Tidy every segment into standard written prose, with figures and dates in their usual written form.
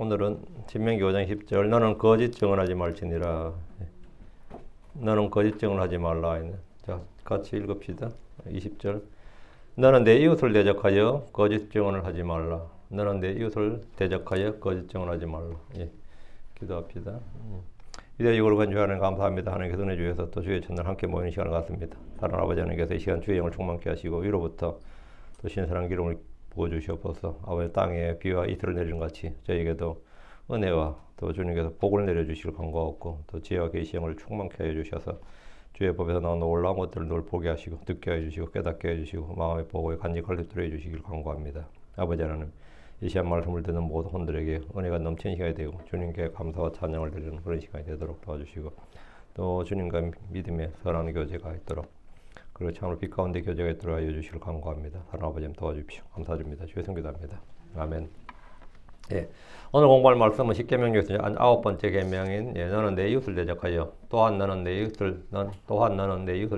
오늘은 신명기 5장 10절 너는 거짓 증언하지 말지니라. 너는 거짓 증언하지 말라. 자, 같이 읽읍시다. 20절 너는 내 이웃을 대적하여 거짓 증언을 하지 말라. 너는 내 이웃을 대적하여 거짓 증언하지 말라. 예, 기도합시다. 이대적으로 건조하는 감사합니다. 하나님께서 은혜 주셔서 또 주의 첫날 함께 모이는 시간을 갖습니다. 사랑하는 아버지 하나님께서 이 시간 주의 영을 충만케 하시고 위로부터 또 신선한 기름을 부어주시옵소서. 아버지 땅에 비와 이슬을 내리는 같이 저에게도 은혜와 또 주님께서 복을 내려주시길 간구하고 또 지혜와 계시 영을 충만케 해주셔서 주의 법에서 나온 놀라운 것들을 늘 보게 하시고 듣게 해주시고 깨닫게 해주시고 마음의 보고에 간직할 수 있도록 해주시길 간구합니다. 아버지 하나님 이 시간 말씀을 듣는 모든 혼들에게 은혜가 넘치는 시간이 되고 주님께 감사와 찬양을 드리는 그런 시간이 되도록 도와주시고 또 주님과 믿음의 선한 교제가 있도록 그리고 참으로 빛 가운데 교제가 있도록 하여 주시길 간구합니다. 사랑하는 아버지 도와주십시오. 감사드립니다. 주의 성기도합니다. 아멘. 예, 오늘 공부할 말씀은 십계명에서 9번째 계명인 너는 내 이웃을 대적하여 또한 너는 내 이웃을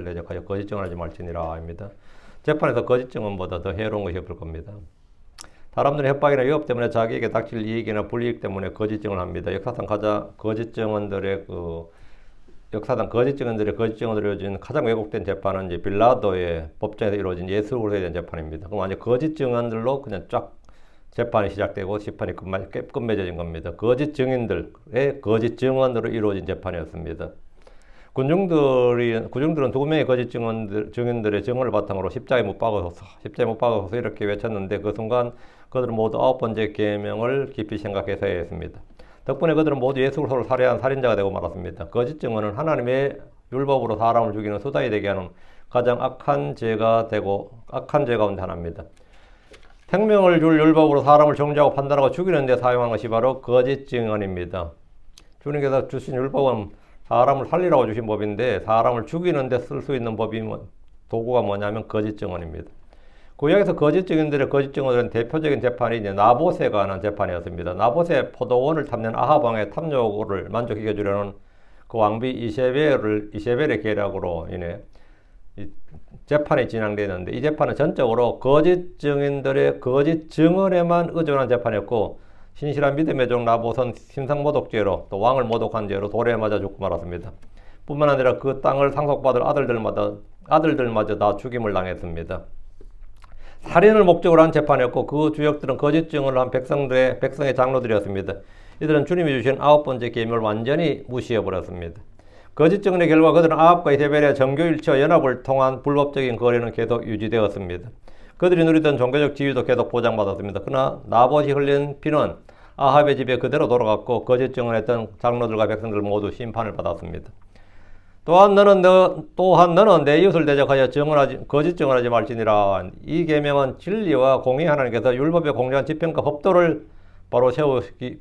대적하여 거짓 증언하지 말지니라 입니다. 재판에서 거짓 증언보다 더 해로운 것이 없을 겁니다. 사람들의 협박이나 위협 때문에 자기에게 닥칠 이익이나 불이익 때문에 거짓 증언을 합니다. 역사상 거짓 증언들의 거짓 증언들을 이루어진 가장 왜곡된 재판은 이제 빌라도의 법정에서 이루어진 예수로에 대한 재판입니다. 그럼 완전 거짓 증언들로 그냥 쫙 재판이 시작되고 재판이 끝맺어진 겁니다. 거짓 증인들의 거짓 증언으로 이루어진 재판이었습니다. 군중들은 두 명의 거짓 증인들의 증언을 바탕으로 십자가에 못 박아서 이렇게 외쳤는데 그 순간 그들은 모두 9번째 계명을 깊이 생각해서 해야 했습니다. 덕분에 그들은 모두 예수 그리스도를 살해한 살인자가 되고 말았습니다. 거짓 증언은 하나님의 율법으로 사람을 죽이는 수단이 되게 하는 가장 악한 죄 가운데 하나입니다. 생명을 줄 율법으로 사람을 정죄하고 판단하고 죽이는 데 사용한 것이 바로 거짓 증언입니다. 주님께서 주신 율법은 사람을 살리라고 주신 법인데 사람을 죽이는 데 쓸 수 있는 도구가 뭐냐면 거짓 증언입니다. 구약에서 거짓 증인들의 거짓 증언들은 대표적인 재판이 이제 나봇에 관한 재판이었습니다. 나봇의 포도원을 탐낸 아합 왕의 탐욕을 만족시켜 주려는 그 왕비 이세벨의 계략으로 인해 재판이 진행되는데 이 재판은 전적으로 거짓 증인들의 거짓 증언에만 의존한 재판이었고 신실한 믿음의 종 나봇은 신상모독죄로 또 왕을 모독한 죄로 돌에 맞아 죽고 말았습니다. 뿐만 아니라 그 땅을 상속받을 아들들마저 다 죽임을 당했습니다. 살인을 목적으로 한 재판이었고 그 주역들은 거짓 증언을 한 백성의 장로들이었습니다. 이들은 주님이 주신 9번째 계명을 완전히 무시해버렸습니다. 거짓 증언의 결과 그들은 아합과 이세벨의 정교일치와 연합을 통한 불법적인 거래는 계속 유지되었습니다. 그들이 누리던 종교적 지위도 계속 보장받았습니다. 그러나 나봇이 흘린 피는 아합의 집에 그대로 돌아갔고 거짓 증언했던 장로들과 백성들 모두 심판을 받았습니다. 또한 너는 내 이웃을 대적하여 거짓 증언하지 말지니라. 이 계명은 진리와 공의 하나님께서 율법에 공정한 집행과 법도를 바로 세우기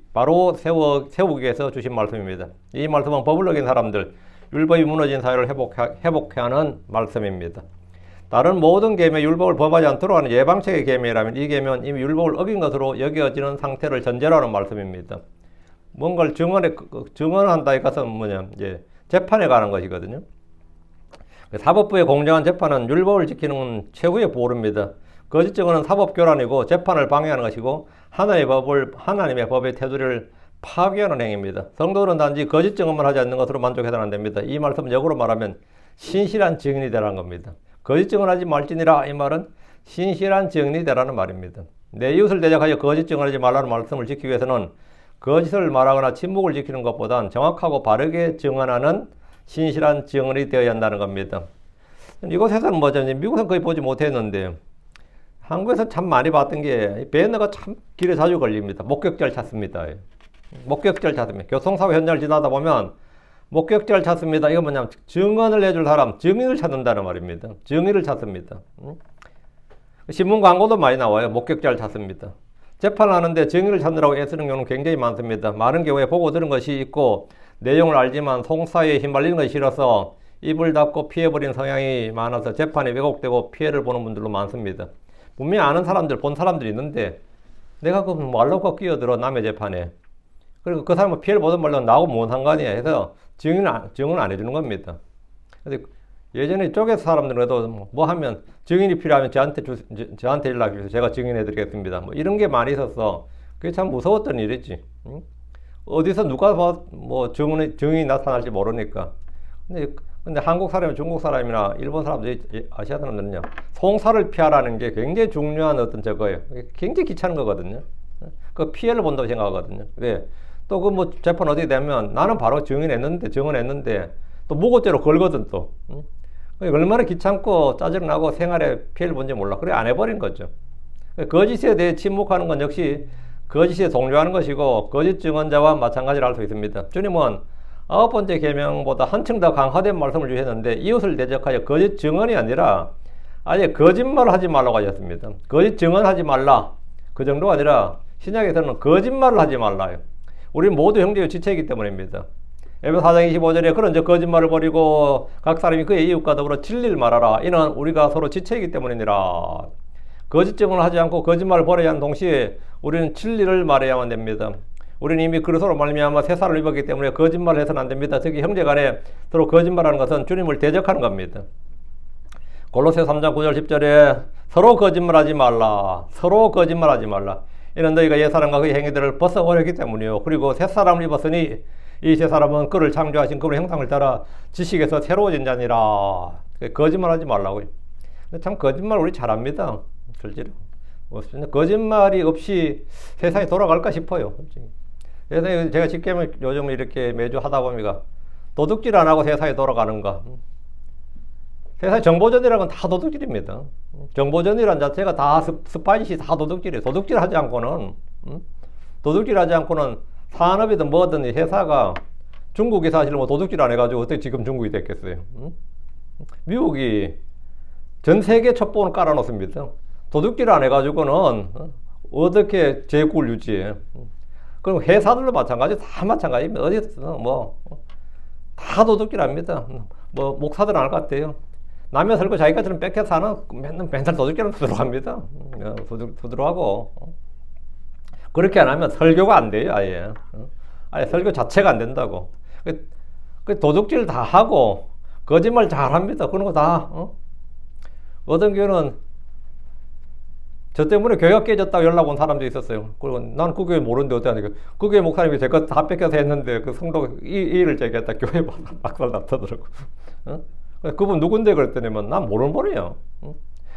위해서 주신 말씀입니다. 이 말씀은 법을 어긴 사람들, 율법이 무너진 사회를 회복해 하는 말씀입니다. 다른 모든 계명에 율법을 범하지 않도록 하는 예방책의 계명이라면 이 계명은 이미 율법을 어긴 것으로 여겨지는 상태를 전제로 하는 말씀입니다. 뭔가를 증언한다 이 것은 이제 재판에 관한 것이거든요. 사법부의 공정한 재판은 율법을 지키는 최후의 보루입니다. 거짓 증언은 사법 교란이고 재판을 방해하는 것이고 하나님의 법의 테두리를 파괴하는 행위입니다. 성도들은 단지 거짓 증언만 하지 않는 것으로 만족해서는 안 됩니다. 이 말씀은 역으로 말하면 신실한 증인이 되라는 겁니다. 거짓 증언하지 말지니라 이 말은 신실한 증인이 되라는 말입니다. 내 이웃을 대적하여 거짓 증언하지 말라는 말씀을 지키기 위해서는 거짓을 말하거나 침묵을 지키는 것보단 정확하고 바르게 증언하는 신실한 증언이 되어야 한다는 겁니다. 이곳에서는 미국에서는 거의 보지 못했는데 한국에서 참 많이 봤던 게 배너가 참 길에 자주 걸립니다. 목격자를 찾습니다. 교통사고 현장을 지나다 보면 목격자를 찾습니다. 이거 뭐냐면 증언을 해줄 사람, 증인을 찾는다는 말입니다. 증인을 찾습니다. 신문 광고도 많이 나와요. 목격자를 찾습니다. 재판하는데 증인을 찾느라고 애쓰는 경우는 굉장히 많습니다. 많은 경우에 보고 들은 것이 있고 내용을 알지만 송사에 휘말리는 것이 싫어서 입을 닫고 피해버린 성향이 많아서 재판이 왜곡되고 피해를 보는 분들도 많습니다. 분명히 아는 사람들, 본 사람들이 있는데 내가 그 말로 끼어들어 남의 재판에 그리고 그 사람은 피해를 보든 말든 나하고 뭔 상관이야 해서 증언 안 해주는 겁니다. 근데 예전에 이쪽에서 사람들은 그래도 뭐 하면 증인이 필요하면 저한테 연락주세요. 제가 증인해 드리겠습니다. 뭐 이런 게 많이 있었어. 그게 참 무서웠던 일이지. 응? 어디서 누가 뭐 증인이 나타날지 모르니까. 근데 한국 사람이 중국 사람이나 일본 사람들, 아시아 사람들은요, 송사를 피하라는 게 굉장히 중요한 어떤 저거예요. 굉장히 귀찮은 거거든요. 그 피해를 본다고 생각하거든요. 왜? 또 그 뭐 재판 어디 되면 나는 바로 증언했는데 또 무고죄로 걸거든 또. 응? 얼마나 귀찮고 짜증나고 생활에 피해를 본지 몰라. 그래 안 해버린 거죠. 거짓에 대해 침묵하는 건 역시 거짓에 동조하는 것이고 거짓 증언자와 마찬가지로 할 수 있습니다. 주님은 9번째 계명보다 한층 더 강화된 말씀을 주셨는데 이웃을 대적하여 거짓 증언이 아니라 아예 거짓말을 하지 말라고 하셨습니다. 거짓 증언하지 말라. 그 정도가 아니라 신약에서는 거짓말을 하지 말라요. 우리 모두 형제의 지체이기 때문입니다. 에베소 4장 25절에 그런 거짓말을 버리고 각 사람이 그의 이웃과 더불어 진리를 말하라. 이는 우리가 서로 지체이기 때문이니라. 거짓 증언을 하지 않고 거짓말을 버려야 하는 동시에 우리는 진리를 말해야만 됩니다. 우리는 이미 그리스도로 말미암아 새 살을 입었기 때문에 거짓말을 해서는 안 됩니다. 특히 형제간에 서로 거짓말하는 것은 주님을 대적하는 겁니다. 골로새 3장 9절 10절에 서로 거짓말하지 말라. 서로 거짓말하지 말라. 이는 너희가 옛사람과 그의 행위들을 벗어버렸기 때문이요. 그리고 새 사람을 입었으니 이 새 사람은 그를 창조하신 그의 형상을 따라 지식에서 새로워진 자니라. 거짓말하지 말라고요. 근데 참 거짓말 우리 잘합니다. 실제로. 거짓말이 없이 세상이 돌아갈까 싶어요. 세상에 제가 직계면 요즘 이렇게 매주 하다 보니까 도둑질 안 하고 세상이 돌아가는가. 세상에 정보전이라는 건 다 도둑질입니다. 정보전이란 자체가 다 스파이시 다 도둑질이에요. 도둑질하지 않고는 산업이든 뭐든 회사가 중국이 사실 뭐 도둑질 안 해가지고 어떻게 지금 중국이 됐겠어요. 미국이 전 세계 첩보를 깔아놓습니다. 도둑질 안 해가지고는 어떻게 제국을 유지해? 그럼 회사들도 마찬가지, 다 마찬가지입니다. 어디서 다 도둑질 합니다. 뭐 목사들 안 할 것 같아요. 남의 설교 자기가처럼 뺏겨서 하는 맨날 도둑질은 두드러갑니다. 두드러하고 그렇게 안 하면 설교가 안 돼요. 아예 설교 자체가 안 된다고. 그 도둑질 다 하고 거짓말 잘 합니다. 그런 거 다. 어떤 교회는 저 때문에 교회가 깨졌다고 연락 온 사람도 있었어요. 그리고 난 그 교회 모르는데 어쩌니까 그 교회 목사님이 제 거 다 뺏겨서 했는데 그 성도 이 일을 제기했다. 교회 박살 났다더라고. 그분 누군데 그랬더니만 난 모르는 분이에요.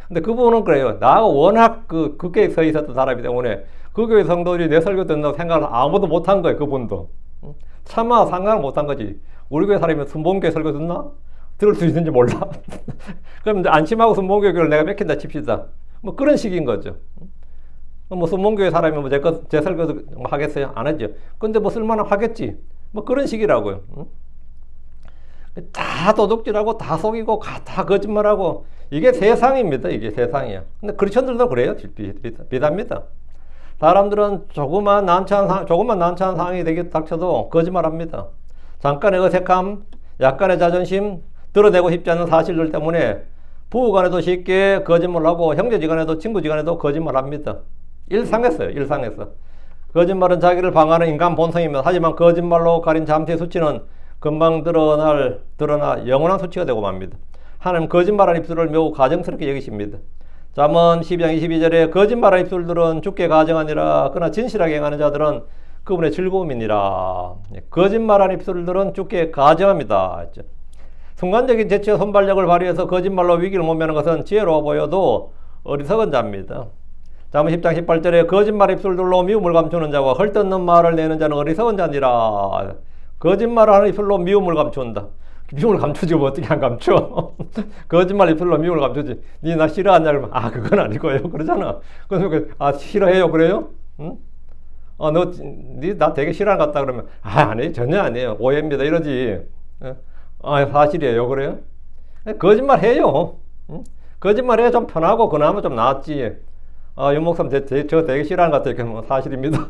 근데 그분은 그래요. 나하고 워낙 그 교회에 서 있었던 사람이기 때문에 그 교회 성도들이 내 설교 듣는다고 생각을 아무도 못한 거예요. 그분도. 차마 상상을 못한 거지. 우리 교회 사람이 순봉교회 설교 듣나? 들을 수 있는지 몰라. 그럼 이제 안심하고 순봉교회 교회를 내가 뺏긴다 칩시다. 뭐 그런 식인 거죠. 뭐 순봉교회 사람이 뭐 제 설교 하겠어요? 안 하죠. 근데 뭐 쓸만하면 하겠지. 뭐 그런 식이라고요. 다 도둑질하고 다 속이고 다 거짓말하고 이게 세상입니다. 이게 세상이야. 근데 크리스천들도 그래요. 비답니다. 사람들은 조금만 난처한 상황이 닥쳐도 거짓말합니다. 잠깐의 어색함, 약간의 자존심, 드러내고 싶지 않은 사실들 때문에 부부간에도 쉽게 거짓말하고 형제지간에도 친구지간에도 거짓말합니다. 일상에서요. 거짓말은 자기를 방어하는 인간 본성입니다. 하지만 거짓말로 가린 잠시의 수치는 금방 드러나 영원한 수치가 되고 맙니다. 하나님 거짓말한 입술을 매우 가증스럽게 여기십니다. 잠언 12장 22절에 거짓말한 입술들은 주께 가증하니라. 그러나 진실하게 행하는 자들은 그분의 즐거움이니라. 거짓말한 입술들은 주께 가증합니다. 순간적인 재치와 손발력을 발휘해서 거짓말로 위기를 모면하는 것은 지혜로워 보여도 어리석은 자입니다. 잠언 10장 18절에 거짓말 입술들로 미움을 감추는 자와 헐뜯는 말을 내는 자는 어리석은 자니라. 거짓말하는 입술로 미움을 감춘다. 미움을 감추지 뭐 어떻게 안 감춰? 거짓말 입술로 미움을 감추지. 니 나 싫어하냐 그러면 그건 아니고요. 그러잖아. 그래서 싫어해요 그래요? 응? 니 나 되게 싫어하는 것 같다 그러면 아니 전혀 아니에요. 오해입니다 이러지. 사실이에요 그래요? 거짓말 해요. 응? 거짓말 해야 좀 편하고 그나마 좀 낫지. 윤 목사님 저 되게 싫어하는 것 같아요. 그럼 사실입니다.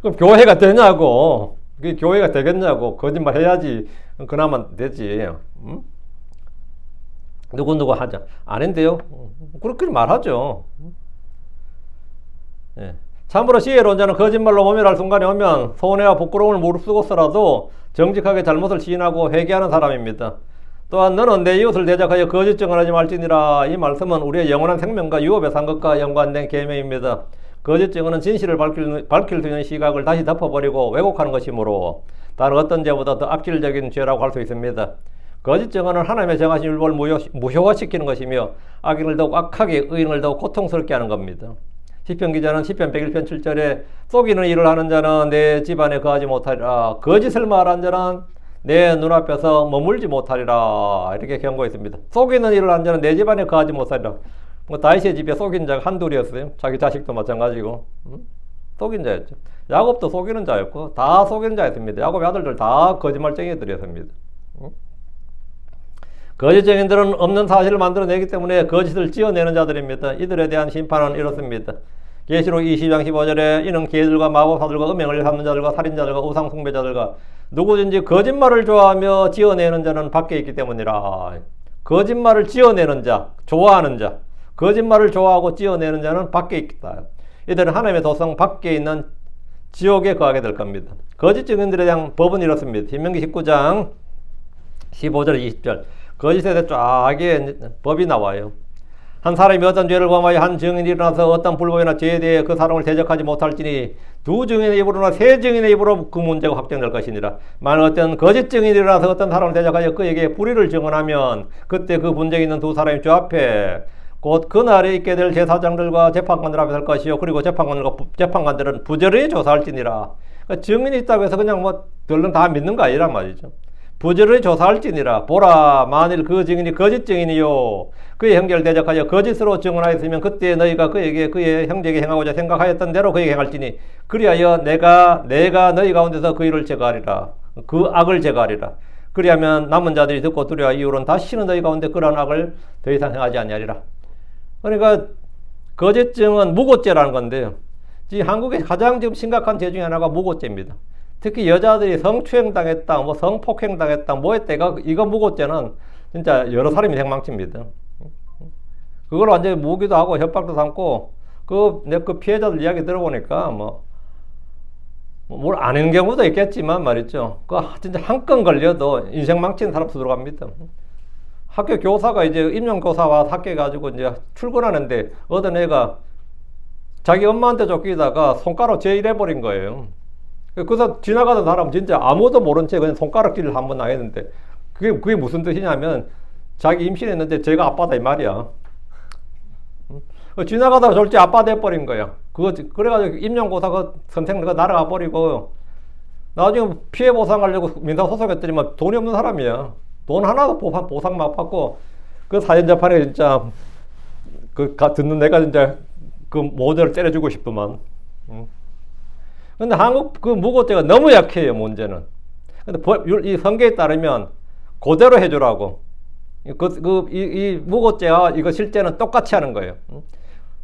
그럼 교회가 되냐고. 그게 교회가 되겠냐고. 거짓말 해야지 그나마 되지. 응? 누구 하자 안 했는데요. 그렇게 말하죠. 예. 참으로 지혜로운 자는 거짓말로 모멸할 순간이 오면 손해와 부끄러움을 무릅쓰고서라도 정직하게 잘못을 시인하고 회개하는 사람입니다. 또한 너는 내 이웃을 대적하여 거짓 증언하지 말지니라. 이 말씀은 우리의 영원한 생명과 유업의 상급과 연관된 계명입니다. 거짓 증언은 진실을 밝힐 수 있는 시각을 다시 덮어버리고 왜곡하는 것이므로 다른 어떤 죄보다 더 악질적인 죄라고 할 수 있습니다. 거짓 증언은 하나님의 정하신 율법을 무효화시키는 것이며 악인을 더욱 악하게 의인을 더욱 고통스럽게 하는 겁니다. 시편 기자는 시편 101편 7절에 속이는 일을 하는 자는 내 집안에 거하지 못하리라. 거짓을 말한 자는 내 눈앞에서 머물지 못하리라. 이렇게 경고했습니다. 속이는 일을 하는 자는 내 집안에 거하지 못하리라. 뭐 다윗의 집에 속인 자가 한둘이었어요. 자기 자식도 마찬가지고. 속인 자였죠. 야곱도 속이는 자였고 다 속이는 자였습니다. 야곱의 아들들 다 거짓말쟁이들이었습니다. 거짓 증인들은 없는 사실을 만들어내기 때문에 거짓을 지어내는 자들입니다. 이들에 대한 심판은 이렇습니다. 계시록 20장 15절에 이는 개들과 마법사들과 음행을 삼는 자들과 살인자들과 우상 숭배자들과 누구든지 거짓말을 좋아하며 지어내는 자는 밖에 있기 때문이라. 거짓말을 지어내는 자, 좋아하는 자, 거짓말을 좋아하고 지어내는 자는 밖에 있다. 이들은 하나님의 도성 밖에 있는 지옥에 거하게 될 겁니다. 거짓 증인들에 대한 법은 이렇습니다. 신명기 19장 15절 20절 거짓에 대해 쫙에 법이 나와요. 한 사람이 어떤 죄를 범하여 한 증인이 일어나서 어떤 불법이나 죄에 대해 그 사람을 대적하지 못할지니 두 증인의 입으로나 세 증인의 입으로 그 문제가 확정될 것이니라. 만일 어떤 거짓 증인이 일어나서 어떤 사람을 대적하여 그에게 불의를 증언하면 그때 그 분쟁이 있는 두 사람이 주 앞에 곧 그날에 있게 될 제사장들과 재판관들 앞에 설 것이요. 그리고 재판관들은 부지런히 조사할지니라. 그러니까 증인이 있다고 해서 그냥 뭐 들른 다 믿는 거 아니란 말이죠. 부지런히 조사할지니라. 보라, 만일 그 증인이 거짓 증인이요 그의 형제를 대적하여 거짓으로 증언하였으면 그때 너희가 그의 형제에게 행하고자 생각하였던 대로 그에게 행할지니 그리하여 내가 너희 가운데서 그 일을 제거하리라. 그 악을 제거하리라. 그리하면 남은 자들이 듣고 두려워 이후로는 다시는 너희 가운데 그런 악을 더 이상 행하지 아니하리라. 그러니까 거짓 증언 무고죄라는 건데요. 지금 한국의 가장 지금 심각한 죄 중에 하나가 무고죄입니다. 특히 여자들이 성추행당했다, 뭐 성폭행당했다, 뭐 했다, 이거 무고죄는 진짜 여러 사람이 생망칩니다. 그걸 완전히 무기도 하고 협박도 삼고, 그 피해자들 이야기 들어보니까 뭘 아는 경우도 있겠지만 말이죠. 진짜 한 건 걸려도 인생 망치는 사람 들어갑니다. 학교 교사가 이제 임용교사와 학교가지고 이제 출근하는데 어떤 애가 자기 엄마한테 쫓기다가 손가락 제일해버린 거예요. 그래서 지나가던 사람 진짜 아무도 모른 채 그냥 손가락질을 한번 당했는데 그게 무슨 뜻이냐면 자기 임신했는데 제가 아빠다 이 말이야. 지나가다가 졸지 아빠 돼버린 거야. 그래가지고 임용고사 선생님가 날아가 버리고 나중에 피해 보상하려고 민사소송했더니만 돈이 없는 사람이야. 돈 하나도 보상 못 받고 그 사전 재판에 진짜 듣는 내가 진짜 그 모델을 때려주고 싶더만. 근데 한국 그 무고죄가 너무 약해요, 문제는. 근데 이 성계에 따르면 그대로 해주라고. 이 무고죄와 이거 실제는 똑같이 하는 거예요.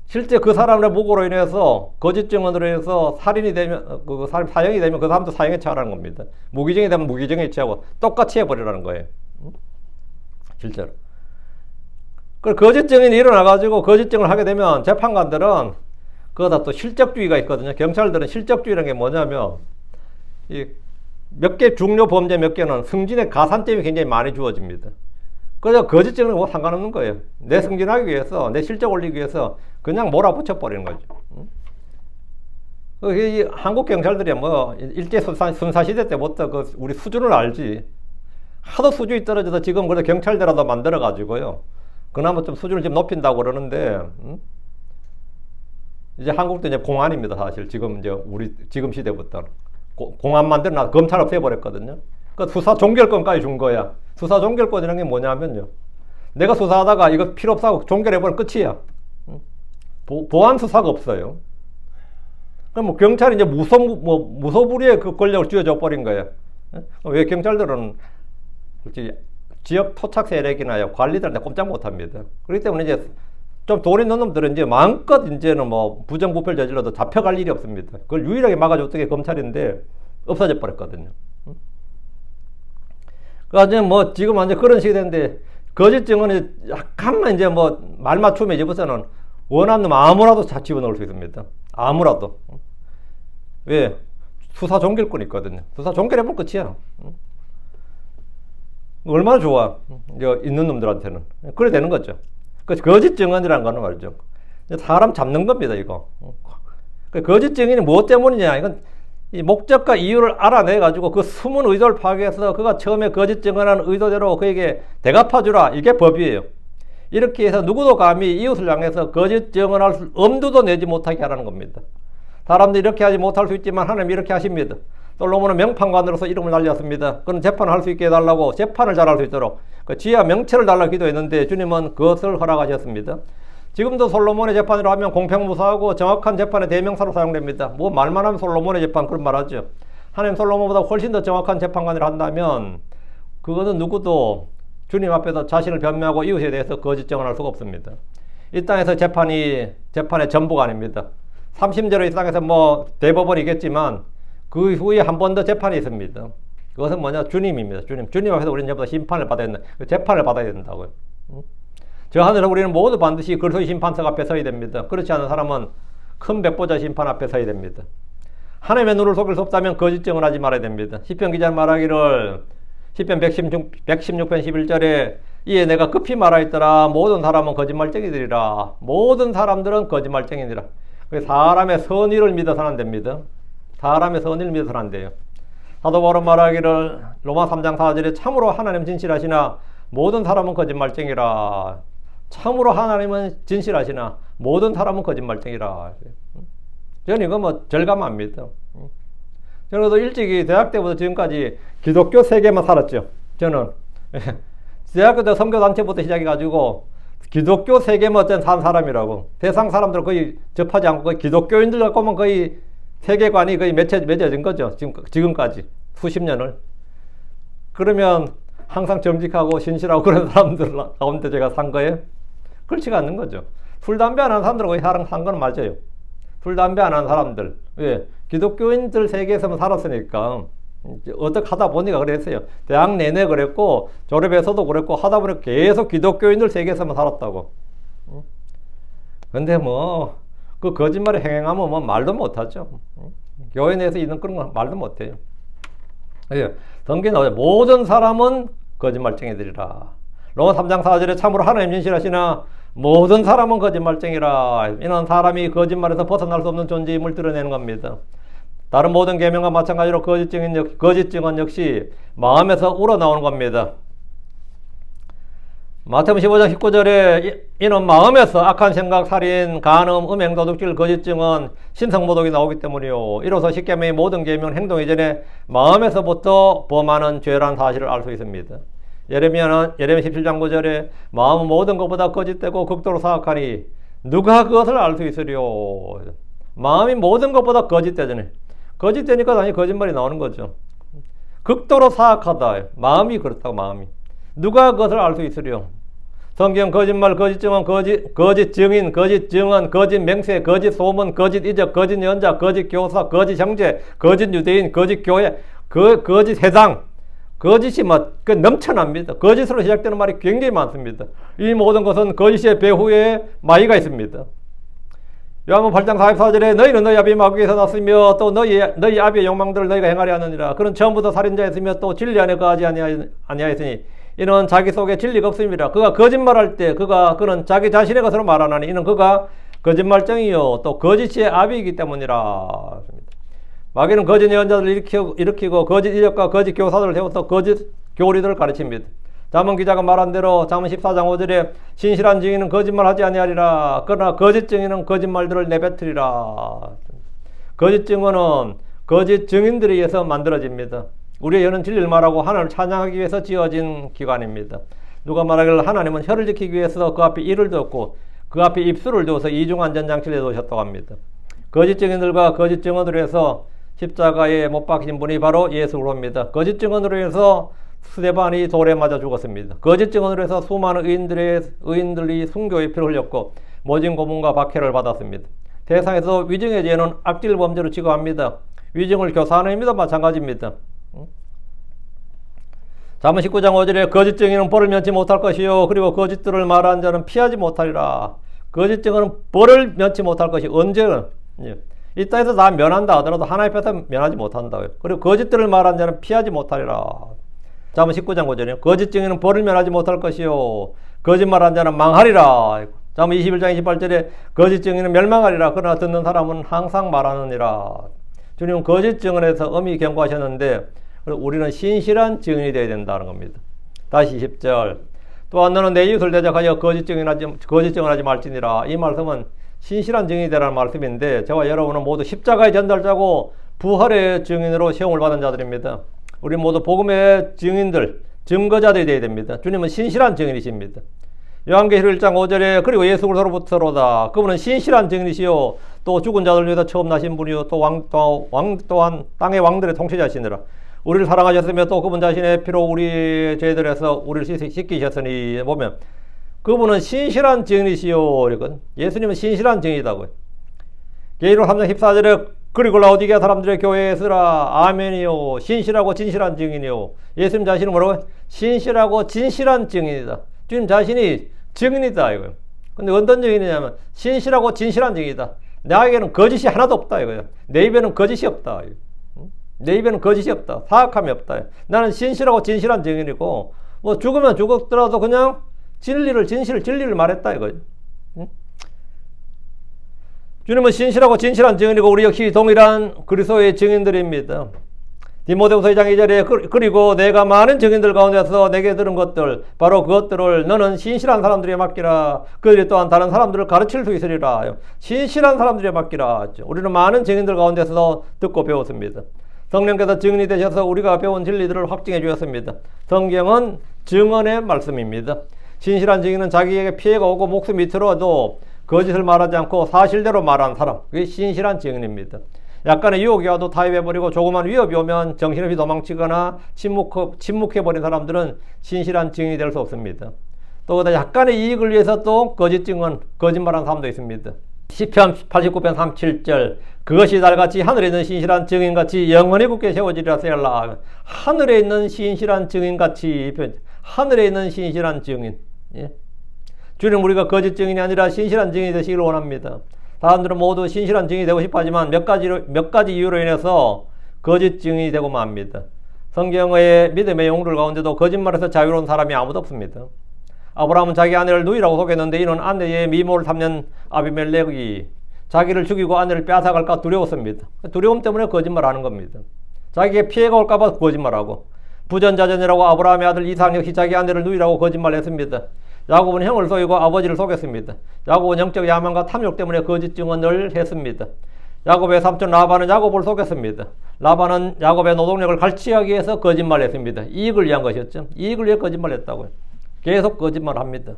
실제 그 사람의 무고로 인해서 거짓 증언으로 인해서 살인이 되면 그 사람 사형이 되면 그 사람도 사형에 처하라는 겁니다. 무기징이 되면 무기징에 처하고 똑같이 해버리라는 거예요. 실제로. 그 거짓 증인이 일어나가지고 거짓 증언을 하게 되면 재판관들은 그거다 또 실적주의가 있거든요. 경찰들은 실적주의라는 게 뭐냐면 몇 개 중요 범죄 몇 개는 승진의 가산점이 굉장히 많이 주어집니다. 그래서 거짓 증언은 뭐 상관없는 거예요. 내 승진하기 위해서 내 실적 올리기 위해서 그냥 몰아붙여 버리는 거죠. 이 한국 경찰들이 뭐 일제 순사 시대 때부터 그 우리 수준을 알지. 하도 수준이 떨어져서 지금 그래도 경찰대라도 만들어 가지고요. 그나마 좀 수준을 좀 높인다고 그러는데 이제 한국도 이제 공안입니다, 사실. 지금 지금 시대부터 공안 만들어놔 검찰 없애버렸거든요. 그 수사 종결권까지 준 거야. 수사 종결권이라는 게 뭐냐면요. 내가 수사하다가 이거 필요 없다고 종결해버리면 끝이야. 보안 수사가 없어요. 그럼 뭐 경찰이 이제 무소불위의 그 권력을 쥐어줘 버린 거예요. 왜 경찰들은 지역 토착 세력이나 관리들한테 꼼짝 못 합니다. 그렇기 때문에 이제 좀 돈 있는 놈들은 이제 마음껏 이제는 뭐 부정부패를 저질러도 잡혀갈 일이 없습니다. 그걸 유일하게 막아줬던 게 검찰인데 없어져 버렸거든요. 그래서 뭐 지금 완전 그런 식이 됐는데 거짓 증언이 약간만 이제 뭐 말 맞춤에 집어서는 원하는 놈 아무라도 다 집어넣을 수 있습니다. 아무라도. 왜? 수사 종결권이 있거든요. 수사 종결해보면 끝이야. 얼마나 좋아. 있는 놈들한테는. 그래 되는 거죠. 거짓 증언이라는 거는 말이죠. 사람 잡는 겁니다, 이거. 그 거짓 증인이 무엇 때문이냐? 이건 이 목적과 이유를 알아내 가지고 그 숨은 의도를 파악해서 그가 처음에 거짓 증언한 의도대로 그에게 대갚아주라. 이게 법이에요. 이렇게 해서 누구도 감히 이웃을 향해서 거짓 증언할 수 엄두도 내지 못하게 하라는 겁니다. 사람들이 이렇게 하지 못할 수 있지만 하나님이 이렇게 하십니다. 솔로몬은 명판관으로서 이름을 날렸습니다. 그는 재판을 할 수 있게 해달라고, 재판을 잘할 수 있도록 그 지혜와 명철을 달라고 기도했는데 주님은 그것을 허락하셨습니다. 지금도 솔로몬의 재판이라 하면 공평무사하고 정확한 재판의 대명사로 사용됩니다. 뭐 말만 하면 솔로몬의 재판 그런 말 하죠. 하나님 솔로몬보다 훨씬 더 정확한 재판관을 한다면 그것은 누구도 주님 앞에서 자신을 변명하고 이웃에 대해서 거짓 증언할 수가 없습니다. 이 땅에서 재판의 전부가 아닙니다. 3심제로 이 땅에서 뭐 대법원이겠지만 그 후에 한 번 더 재판이 있습니다. 그것은 뭐냐? 주님입니다. 주님 앞에서 우리는 전부 다 심판을 받아야 된다. 재판을 받아야 된다고요. 저 하늘에서 우리는 모두 반드시 그리스도의 심판석 앞에 서야 됩니다. 그렇지 않은 사람은 큰 백보자 심판 앞에 서야 됩니다. 하나님의 눈을 속일 수 없다면 거짓 증언하지 말아야 됩니다. 시편 기자는 말하기를 시편 116편 11절에 이에 내가 급히 말하였더라. 모든 사람은 거짓말쟁이들이라. 모든 사람들은 거짓말쟁이니라. 사람의 선의를 믿어서는 안 됩니다. 사람의 선의를 믿어서는 안 돼요. 사도 바울은 말하기를 로마 3장 4절에 참으로 하나님 진실하시나 모든 사람은 거짓말쟁이라. 참으로 하나님은 진실하시나 모든 사람은 거짓말쟁이라. 저는 이거 뭐 절감합니다. 저는 일찍이 대학 때부터 지금까지 기독교 세계만 살았죠. 저는 대학교 때 선교단체부터 시작해가지고 기독교 세계만 어떤 산 사람이라고. 세상 사람들은 거의 접하지 않고 거의 기독교인들 갖고만 거의 세계관이 거의 맺어진 거죠. 지금까지 수십 년을. 그러면 항상 정직하고 신실하고 그런 사람들 가운데 제가 산 거예요? 그렇지가 않는 거죠. 술, 담배 안 하는 사람들하고 산 건 맞아요. 술, 담배 안 하는 사람들. 왜? 기독교인들 세계에서만 살았으니까. 어떻게 하다 보니까 그랬어요. 대학 내내 그랬고, 졸업해서도 그랬고, 하다 보니까 계속 기독교인들 세계에서만 살았다고. 근데 뭐, 그 거짓말을 행하면 뭐 말도 못하죠. 교회 내에서 있는 그런 건 말도 못해요. 예. 성경에 나오죠. 모든 사람은 거짓말쟁이들이라. 로마 3장 4절에 참으로 하나님 진실하시나 모든 사람은 거짓말쟁이라. 이는 사람이 거짓말에서 벗어날 수 없는 존재임을 드러내는 겁니다. 다른 모든 계명과 마찬가지로 거짓 증언 역시 마음에서 우러나오는 겁니다. 마태복음 15장 19절에 이는 마음에서 악한 생각, 살인, 간음, 음행, 도둑질, 거짓 증언, 신성모독이 나오기 때문이요. 이로써 십계명의 모든 계명은 행동 이전에 마음에서부터 범하는 죄라는 사실을 알 수 있습니다. 예레미야 17장 9절에 마음은 모든 것보다 거짓되고 극도로 사악하니 누가 그것을 알 수 있으리요. 마음이 모든 것보다 거짓되잖아요. 거짓되니까 당연히 거짓말이 나오는 거죠. 극도로 사악하다. 마음이 그렇다고 마음이. 누가 그것을 알 수 있으리요. 성경 거짓말, 거짓 증언, 거짓 증인, 거짓 증언, 거짓 맹세, 거짓 소문, 거짓 이적, 거짓 연자, 거짓 교사, 거짓 형제, 거짓 유대인, 거짓 교회, 거짓 회장, 거짓이 그 넘쳐납니다. 거짓으로 시작되는 말이 굉장히 많습니다. 이 모든 것은 거짓의 배후에 마귀가 있습니다. 요한복음 8장 44절에 너희는 너희 아비의 마귀에서 났으며 또 너희 아비의 욕망들을 너희가 행하려 하느니라. 그는 처음부터 살인자였으며 또 진리 안에 거하지 아니하였으니 이는 자기 속에 진리가 없습니다. 그가 거짓말할 때 그는 자기 자신의 것으로 말하나니 이는 그가 거짓말쟁이요 또 거짓의 아비이기 때문이라. 마귀는 거짓 예언자들을 일으키고 거짓 이적과 거짓 교사들을 세워서 거짓 교리들을 가르칩니다. 잠언 기자가 말한 대로 잠언 14장 5절에 신실한 증인은 거짓말하지 아니하리라. 그러나 거짓 증인은 거짓말들을 내뱉으리라. 거짓 증언은 거짓 증인들에 의해서 만들어집니다. 우리의 혀는 진리를 말하고 하나님을 찬양하기 위해서 지어진 기관입니다. 누가 말하기를 하나님은 혀를 지키기 위해서 그 앞에 이를 두었고 그 앞에 입술을 두어서 이중 안전장치를 내놓으셨다고 합니다. 거짓 증인들과 거짓 증언으로 해서 십자가에 못 박힌 분이 바로 예수 그리스도입니다. 거짓 증언으로 해서 스데반이 돌에 맞아 죽었습니다. 거짓 증언으로 해서 수많은 의인들이 순교의 피를 흘렸고 모진 고문과 박해를 받았습니다. 세상에서 위증의 죄는 악질 범죄로 취급합니다. 위증을 교사하는 의미도 마찬가지입니다. 잠언 19장 5절에 거짓 증인은 벌을 면치 못할 것이요 그리고 거짓들을 말하는 자는 피하지 못하리라. 거짓 증언은 벌을 면치 못할 것이 언제는 이 땅에서 다 면한다 하더라도 하나님 앞에서 면하지 못한다고요. 그리고 거짓들을 말하는 자는 피하지 못하리라. 잠언 19장 5절에 거짓 증인은 벌을 면하지 못할 것이요 거짓말한 자는 망하리라. 잠언 21장 28절에 거짓 증인은 멸망하리라. 그러나 듣는 사람은 항상 말하느니라. 주님은 거짓 증언에서 엄히 경고하셨는데 우리는 신실한 증인이 되어야 된다는 겁니다. 다시 10절. 또한 너는 내 이웃을 대적하여 거짓 증언하지 말지니라. 이 말씀은 신실한 증인이 되라는 말씀인데 저와 여러분은 모두 십자가의 전달자고 부활의 증인으로 시험을 받은 자들입니다. 우리 모두 복음의 증인들, 증거자들이 되어야 됩니다. 주님은 신실한 증인이십니다. 요한계시록 1장 5절에 그리고 예수 그리스도로부터로다. 그분은 신실한 증인이시요 또 죽은 자들 위해서 처음 나신 분이요 또한 땅의 왕들의 통치자시니라. 우리를 사랑하셨으며 또 그분 자신의 피로 우리 죄들에서 우리를 씻기셨으니 보면 그분은 신실한 증인이시요. 예수님은 신실한 증인이다고요. 계시록 3장 14절에 그리고 라오디게아 사람들의 교회에 쓰라. 아멘이요. 신실하고 진실한 증인이요. 예수님 자신은 뭐라고요? 신실하고 진실한 증인이다. 주님 자신이 증인이다 이거예요. 근데 어떤 증인이냐면 신실하고 진실한 증인이다. 나에게는 거짓이 하나도 없다 이거예요. 내 입에는 거짓이 없다. 내 입에는 거짓이 없다. 사악함이 없다. 나는 신실하고 진실한 증인이고 뭐 죽으면 죽었더라도 그냥 진리를 말했다 이거예요. 주님은 신실하고 진실한 증인이고 우리 역시 동일한 그리스도의 증인들입니다. 디모데후서 2장 2절에 그리고 내가 많은 증인들 가운데서 내게 들은 것들 바로 그것들을 너는 신실한 사람들에게 맡기라. 그들이 또한 다른 사람들을 가르칠 수 있으리라. 신실한 사람들에게 맡기라. 우리는 많은 증인들 가운데서 듣고 배웠습니다. 성령께서 증인이 되셔서 우리가 배운 진리들을 확증해 주셨습니다. 성경은 증언의 말씀입니다. 신실한 증인은 자기에게 피해가 오고 목숨이 들어도 거짓을 말하지 않고 사실대로 말하는 사람, 그게 신실한 증인입니다. 약간의 유혹이 와도 타협해버리고 조그만 위협이 오면 정신없이 도망치거나 침묵해버린 사람들은 신실한 증인이 될 수 없습니다. 또 약간의 이익을 위해서 또 거짓말하는 사람도 있습니다. 시편 89편 37절 그것이 달같이 하늘에 있는 신실한 증인같이 영원히 굳게 세워지리라 세알라. 하늘에 있는 신실한 증인같이 하늘에 있는 신실한 증인. 예? 주님 우리가 거짓 증인이 아니라 신실한 증인이 되시길 원합니다. 사람들은 모두 신실한 증인이 되고 싶어 하지만 몇 가지 이유로 인해서 거짓 증인이 되고 맙니다. 성경의 믿음의 영웅들 가운데도 거짓말에서 자유로운 사람이 아무도 없습니다. 아브라함은 자기 아내를 누이라고 속였는데 이는 아내의 미모를 탐낸 아비멜렉이 자기를 죽이고 아내를 빼앗아갈까 두려웠습니다. 두려움 때문에 거짓말하는 겁니다. 자기에게 피해가 올까봐 거짓말하고 부전자전이라고 아브라함의 아들 이삭 역시 자기 아내를 누이라고 거짓말했습니다. 야곱은 형을 속이고 아버지를 속였습니다. 야곱은 영적 야망과 탐욕 때문에 거짓 증언을 했습니다. 야곱의 삼촌 라반은 야곱을 속였습니다. 라반은 야곱의 노동력을 갈취하기 위해서 거짓말했습니다. 이익을 위한 것이었죠. 이익을 위해 거짓말했다고요. 계속 거짓말합니다.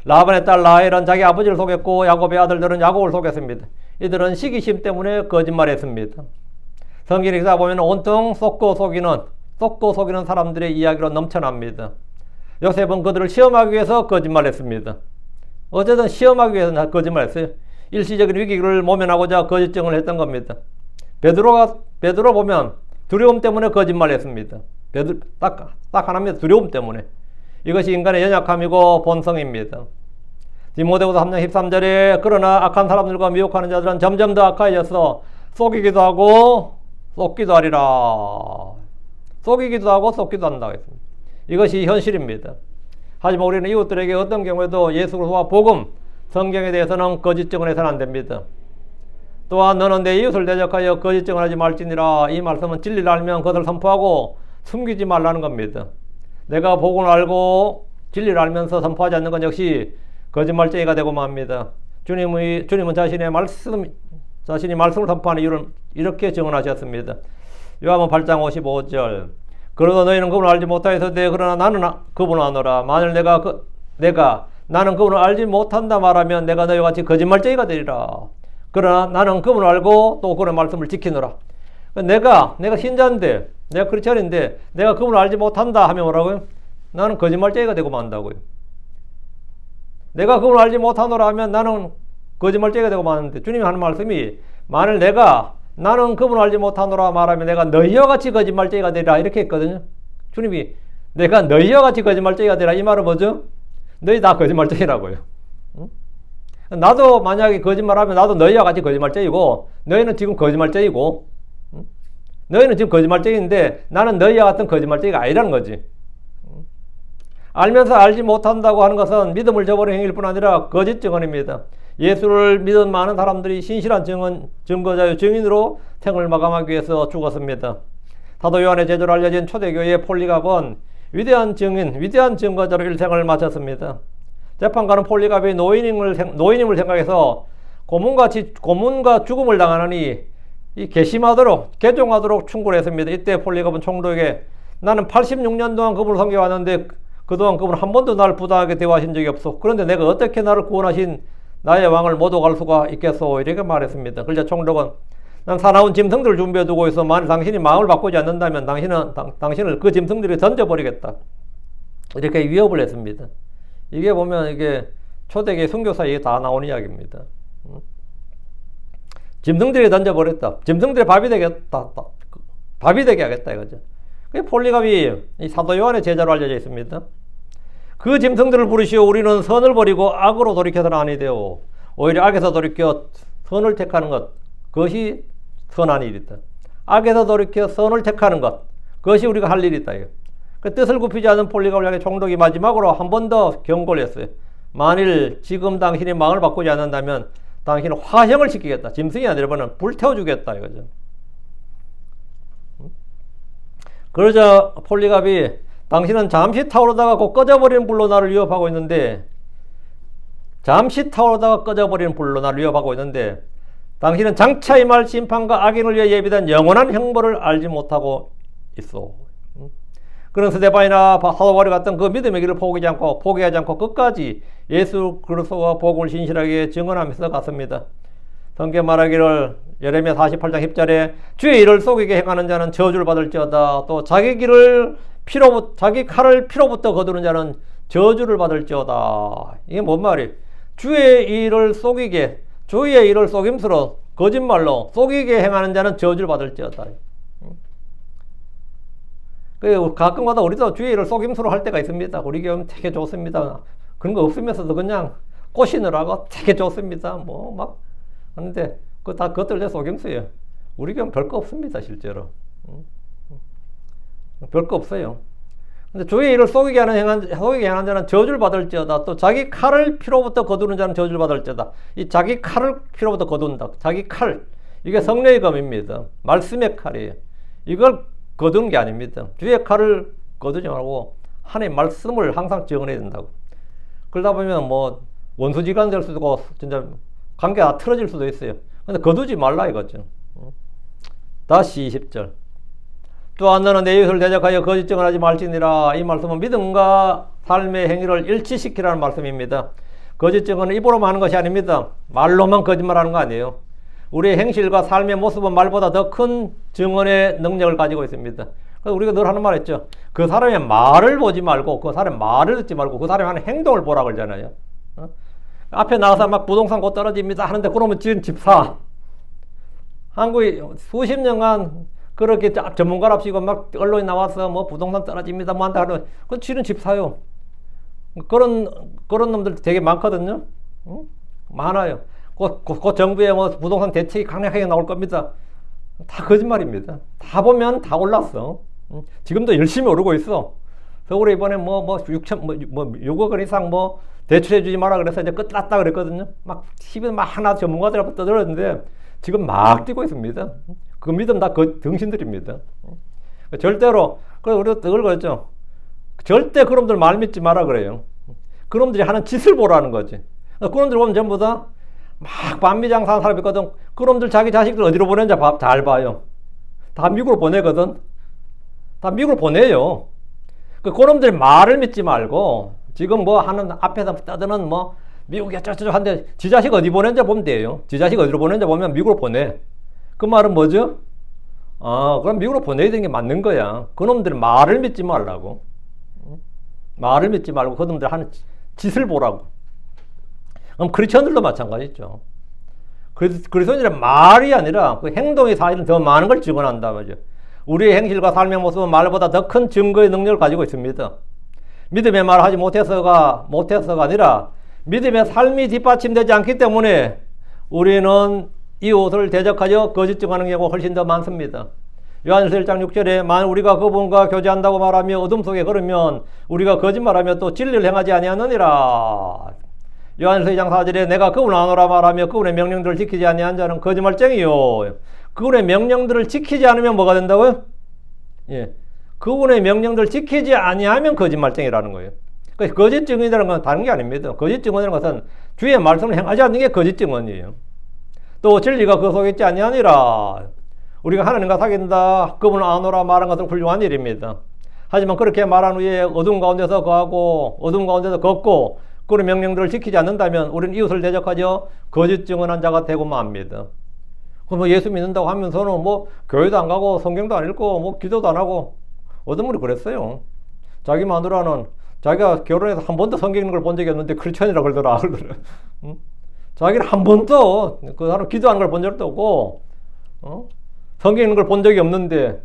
라반의 딸 라헬은 자기 아버지를 속였고 야곱의 아들들은 야곱을 속였습니다. 이들은 시기심 때문에 거짓말했습니다. 성경 읽다 보면 온통 쏟고 속이는 사람들의 이야기로 넘쳐납니다. 요셉은 그들을 시험하기 위해서 거짓말했습니다. 어쨌든 시험하기 위해서 거짓말했어요. 일시적인 위기를 모면하고자 거짓 증언을 했던 겁니다. 베드로 보면 두려움 때문에 거짓말했습니다. 딱 하나입니다. 두려움 때문에. 이것이 인간의 연약함이고 본성입니다. 디모데후서 3장 13절에 그러나 악한 사람들과 미혹하는 자들은 점점 더 악해져서 속이기도 하고 쏟기도 하리라. 속이기도 하고 쏟기도 한다고 했습니다. 이것이 현실입니다. 하지만 우리는 이웃들에게 어떤 경우에도 예수 그리스도와 복음, 성경에 대해서는 거짓 증언해서는 안 됩니다. 또한 너는 내 이웃을 대적하여 거짓 증언하지 말지니라. 이 말씀은 진리를 알면 그것을 선포하고 숨기지 말라는 겁니다. 내가 복음을 알고 진리를 알면서 선포하지 않는 건 역시 거짓말쟁이가 되고 맙니다. 주님은 자신이 말씀을 선포하는 이유를 이렇게 증언하셨습니다. 요한복음 8장 55절 그러나 너희는 그분을 알지 못하였으되 그러나 나는 그분을 아노라. 만일 나는 그분을 알지 못한다 말하면 내가 너희와 같이 거짓말쟁이가 되리라. 그러나 나는 그분을 알고 또 그런 말씀을 지키노라. 내가 신자인데 내가 크리스천인데 내가 그분을 알지 못한다 하면 뭐라고요? 나는 거짓말쟁이가 되고 만다고요. 내가 그분을 알지 못하노라 하면 나는 거짓말쟁이가 되고 마는데 주님이 하는 말씀이 만일 나는 그분을 알지 못하노라 말하면 내가 너희와 같이 거짓말쟁이가 되리라 이렇게 했거든요. 주님이 내가 너희와 같이 거짓말쟁이가 되리라 이 말은 뭐죠? 너희 다 거짓말쟁이라고요. 응? 나도 만약에 거짓말하면 나도 너희와 같이 거짓말쟁이고 너희는 지금 거짓말쟁이고 응? 너희는 지금 거짓말쟁이인데 나는 너희와 같은 거짓말쟁이가 아니라는 거지. 응? 알면서 알지 못한다고 하는 것은 믿음을 저버린 행위일 뿐 아니라 거짓 증언입니다. 예수를 믿은 많은 사람들이 신실한 증거자요 증인으로 생을 마감하기 위해서 죽었습니다. 사도 요한의 제자로 알려진 초대교회의 폴리갑은 위대한 증인, 위대한 증거자로 일생을 마쳤습니다. 재판관은 폴리갑이 노인임을 생각해서 고문과 죽음을 당하느니 개종하도록 충고했습니다. 이때 폴리갑은 총독에게 나는 86년 동안 그분을 섬겨왔는데 그동안 그분은 한 번도 나를 부당하게 대우하신 적이 없어. 그런데 내가 어떻게 나를 구원하신 나의 왕을 못 오갈 수가 있겠소? 이렇게 말했습니다. 그러자 총독은 난 사나운 짐승들을 준비해두고 있어. 만일 당신이 마음을 바꾸지 않는다면 당신을 그 짐승들이 던져버리겠다. 이렇게 위협을 했습니다. 이게 보면 이게 초대교회 선교사에 다 나온 이야기입니다. 짐승들이 던져버렸다. 짐승들이 밥이 되겠다. 밥이 되게 하겠다 이거죠. 폴리갑이 이 사도 요한의 제자로 알려져 있습니다. 그 짐승들을 부르시오. 우리는 선을 버리고 악으로 돌이켜서는 아니 되오. 오히려 악에서 돌이켜 선을 택하는 것, 그것이 선한 일이다. 악에서 돌이켜 선을 택하는 것, 그것이 우리가 할 일이다. 그 뜻을 굽히지 않은 폴리갑을 향해 총독이 마지막으로 한 번 더 경고를 했어요. 만일 지금 당신이 마음을 바꾸지 않는다면 당신은 화형을 시키겠다. 짐승이 아니라 불태워주겠다 이거죠. 그러자 폴리갑이 당신은 잠시 타오르다가 곧 꺼져버리는 불로 나를 위협하고 있는데 당신은 장차 임할 심판과 악인을 위해 예비된 영원한 형벌을 알지 못하고 있어. 그런 스데반이나 사도 바울 같은 그 믿음의 길을 포기하지 않고 끝까지 예수 그리스도와 복음을 신실하게 증언하면서 갔습니다. 성경 말하기를 예레미야 48장 10절에 주의 일을 속이게 행하는 자는 저주를 받을지어다. 또 자기 칼을 피로부터 거두는 자는 저주를 받을지어다. 이게 뭔 말이에요? 주의 일을 속임수로 거짓말로 속이게 행하는 자는 저주를 받을지어다. 가끔가다 우리도 주의 일을 속임수로 할 때가 있습니다. 우리 교회는 되게 좋습니다. 그런 거 없으면서도 그냥 꼬시느라고 되게 좋습니다. 하는데 그것들 내 속임수예요. 우리 교회는 별거 없습니다. 실제로 별거 없어요. 근데 주의 일을 속이게 행한 자는 저주를 받을지어다. 또 자기 칼을 피로부터 거두는 자는 저주를 받을지어다. 이 자기 칼을 피로부터 거둔다. 자기 칼, 이게 성령의 검입니다. 말씀의 칼이에요. 이걸 거두는 게 아닙니다. 주의 칼을 거두지 말고 하나님의 말씀을 항상 증언해야 된다고. 그러다 보면 원수지간 될 수도 있고 진짜 관계가 틀어질 수도 있어요. 근데 거두지 말라 이거죠. 다시 20절. 또한 너는 내 이웃을 대적하여 거짓 증언하지 말지니라. 이 말씀은 믿음과 삶의 행위를 일치시키라는 말씀입니다. 거짓 증언은 입으로만 하는 것이 아닙니다. 말로만 거짓말하는 거 아니에요. 우리의 행실과 삶의 모습은 말보다 더 큰 증언의 능력을 가지고 있습니다. 그래서 우리가 늘 하는 말 있죠. 그 사람의 말을 보지 말고 그 사람의 말을 듣지 말고 그 사람이 하는 행동을 보라 그러잖아요. 앞에 나가서 막 부동산 곧 떨어집니다 하는데 그러면 지은 집 사. 한국이 수십 년간 그렇게 전문가랍시고 막 언론에 나와서 부동산 떨어집니다 한다 하면 그건 지은 집 사요. 그런 놈들 되게 많거든요. 많아요. 그 정부의 부동산 대책이 강력하게 나올 겁니다. 다 거짓말입니다. 다 보면 다 올랐어. 지금도 열심히 오르고 있어. 서울에 이번에 6억 원 이상 대출해주지 마라 그래서 이제 끝났다 그랬거든요. 막 TV에 막 하나 전문가들하고 떠들었는데 지금 막 뛰고 있습니다. 그 믿음 다 등신들입니다. 절대로, 그래서 우리가 그걸 그랬죠. 절대 그놈들 말 믿지 마라 그래요. 그놈들이 하는 짓을 보라는 거지. 그놈들 보면 전부 다 막 반미장사하는 사람이 있거든. 그놈들 자기 자식들 어디로 보내는지 잘 봐요. 다 미국으로 보내거든. 다 미국으로 보내요. 그놈들 말을 믿지 말고 지금 하는 앞에서 떠드는 미국이 어쩌고저쩌고 한데 지 자식 어디 보내는지 보면 돼요. 지 자식 어디로 보내는지 보면 미국으로 보내. 그 말은 뭐죠? 그럼 미국으로 보내야 되는 게 맞는 거야. 그놈들 말을 믿지 말라고. 말을 믿지 말고 그놈들 하는 짓을 보라고. 그럼 크리스천들도 마찬가지죠. 그리스도인들의 말이 아니라 그 행동이 사실은 더 많은 걸 증언한다 말이죠. 우리의 행실과 삶의 모습은 말보다 더 큰 증거의 능력을 가지고 있습니다. 믿음의 말을 하지 못해서가 아니라 믿음의 삶이 뒷받침되지 않기 때문에 우리는 이웃을 대적하여 거짓 증언하는 경우가 훨씬 더 많습니다. 요한일서 1장 6절에 만일 우리가 그분과 교제한다고 말하며 어둠 속에 걸으면 우리가 거짓말하며 또 진리를 행하지 아니하느니라. 요한일서 2장 4절에 내가 그분을 아노라 말하며 그분의 명령들을 지키지 아니한 자는 거짓말쟁이요. 그분의 명령들을 지키지 않으면 뭐가 된다고요? 예, 그분의 명령들을 지키지 아니하면 거짓말쟁이라는 거예요. 그래서 거짓 증언이라는 건 다른 게 아닙니다. 거짓 증언이라는 것은 주의 말씀을 행하지 않는 게 거짓 증언이에요. 또 진리가 그 속에 있지 아니하니라. 우리가 하나님과 사귄다, 그분을 아노라 말한 것은 훌륭한 일입니다. 하지만 그렇게 말한 후에 어둠 가운데서 거하고 어둠 가운데서 걷고 그런 명령들을 지키지 않는다면 우리는 이웃을 대적하죠. 거짓 증언한 자가 되고 맙니다. 그럼 뭐 예수 믿는다고 하면서는 뭐 교회도 안 가고 성경도 안 읽고 뭐 기도도 안 하고 어떤 분이 그랬어요. 자기 마누라는 자기가 결혼해서 한 번도 성경 읽는 걸 본 적이 없는데 크리스천이라고 그러더라. 응? 자기는 한 번도 그 사람 기도하는 걸 본 적도 없고 성경 읽는 걸 본 적이 없는데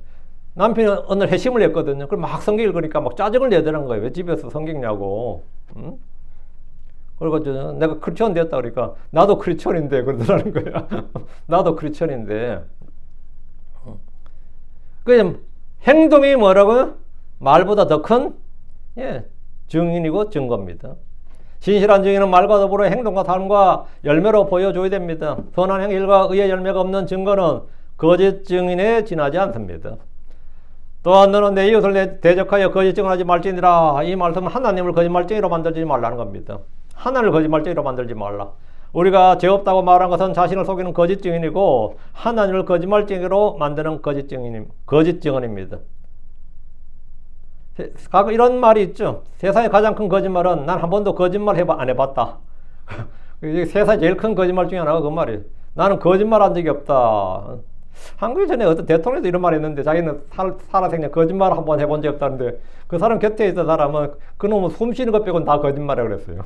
남편이 어느 날 회심을 했거든요. 그럼 막 성경 읽으니까 막 짜증을 내더라는 거예요. 왜 집에서 성경 읽냐고. 응? 그리고 내가 크리스천 되었다 그러니까 나도 크리스천인데 그러더라는 거야. 나도 크리스천인데. 그 행동이 뭐라고요? 말보다 더 큰 증인이고 증거입니다. 진실한 증인은 말과 더불어 행동과 삶과 열매로 보여줘야 됩니다. 선한 행실과 의의 열매가 없는 증거는 거짓 증인에 지나지 않습니다. 또한 너는 내 이웃을 대적하여 거짓 증언하지 말지니라. 이 말씀은 하나님을 거짓말쟁이로 만들지 말라는 겁니다. 하나님을 거짓말쟁이로 만들지 말라. 우리가 죄 없다고 말한 것은 자신을 속이는 거짓 증인이고 하나님을 거짓말쟁이로 만드는 거짓 증언입니다. 가끔 이런 말이 있죠. 세상에 가장 큰 거짓말은 난 한 번도 거짓말 안 해봤다. 세상에 제일 큰 거짓말 중에 하나가 그 말이에요. 나는 거짓말 한 적이 없다. 한국 전에 어떤 대통령도 이런 말 했는데 자기는 살아생전 거짓말 한 번 해본 적이 없다는데 그 사람 곁에 있던 사람은 그놈은 숨 쉬는 것 빼고는 다 거짓말이라고 그랬어요.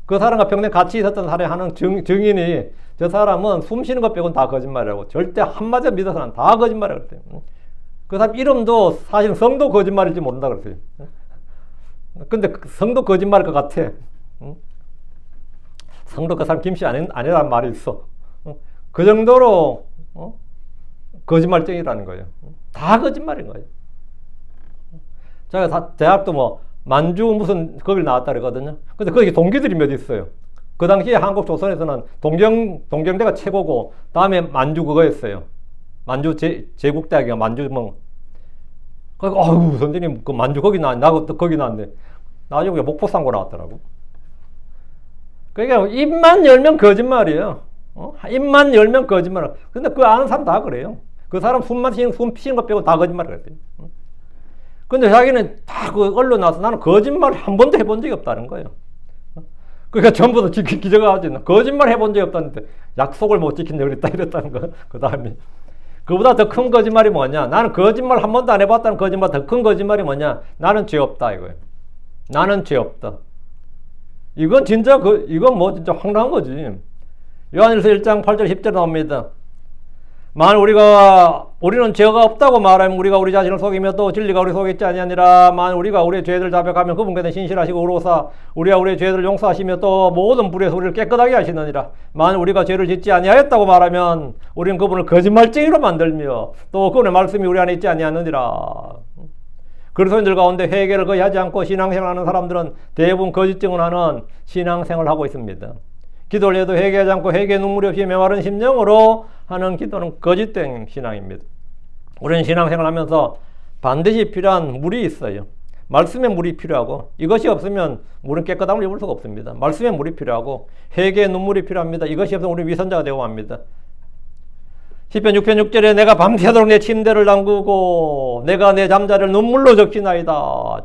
그 사람과 평생 같이 있었던 사람이 하는 증인이 저 사람은 숨 쉬는 것 빼고는 다 거짓말이라고 절대 한마디 믿어서는 다 거짓말이라고 그랬어요. 그 사람 이름도 사실 성도 거짓말일지 모른다 그랬어요. 근데 성도 거짓말일 것 같아. 성도 그 사람 김씨 아니라는 말이 있어. 그 정도로 거짓말쟁이라는 거예요. 다 거짓말인 거예요. 제가 대학도 뭐 만주 무슨 거길 나왔다 그러거든요. 근데 거기 동기들이 몇 있어요. 그 당시에 한국 조선에서는 동경대가 최고고 다음에 만주 그거였어요. 만주 제국대학이야. 만주 뭐. 그러니까 아유 선생님 그 만주 거기 나도 거기 나왔네. 나중에 목포상고 나왔더라고. 그러니까 입만 열면 거짓말이에요. 입만 열면 거짓말. 근데 그 아는 사람 다 그래요. 그 사람 숨 쉬는 것 빼고 다 거짓말을 했어요. 근데 자기는 다 그 언론 나와서 나는 거짓말 한 번도 해본 적이 없다는 거예요. 그러니까 전부 다 기저가 하지. 거짓말 해본 적이 없다는데 약속을 못 지킨다 그랬다 이랬다는 거. 그 다음에 그보다 더 큰 거짓말이 뭐냐? 나는 거짓말 한 번도 안 해봤다는 거짓말 더 큰 거짓말이 뭐냐? 나는 죄 없다 이거예요. 나는 죄 없다. 이건 진짜 이건 뭐 진짜 황당한 거지. 요한일서 1장 8절 10절 나옵니다. 만일 우리는 죄가 없다고 말하면 우리가 우리 자신을 속이며 또 진리가 우리 속에 있지 아니하니라. 만일 우리가 우리의 죄를 자백하면 그분께서 신실하시고 의로우사 우리가 우리의 죄를 용서하시며 또 모든 불에서 우리를 깨끗하게 하시느니라. 만일 우리가 죄를 짓지 아니하였다고 말하면 우리는 그분을 거짓말쟁이로 만들며 또 그분의 말씀이 우리 안에 있지 아니하느니라. 그리스도인들 가운데 회개를 거의 하지 않고 신앙생활하는 사람들은 대부분 거짓 증언하는 신앙생활을 하고 있습니다. 기도를 해도 회개하지 않고 회개의 눈물이 없이 메마른 심령으로 하는 기도는 거짓된 신앙입니다. 우리는 신앙생활을 하면서 반드시 필요한 물이 있어요. 말씀의 물이 필요하고 이것이 없으면 물은 깨끗함을 입을 수가 없습니다. 말씀의 물이 필요하고 회개의 눈물이 필요합니다. 이것이 없으면 우리 위선자가 되고 맙니다. 시편 6편 6절에 내가 밤새도록 내 침대를 담그고 내가 내 잠자리를 눈물로 적시나이다.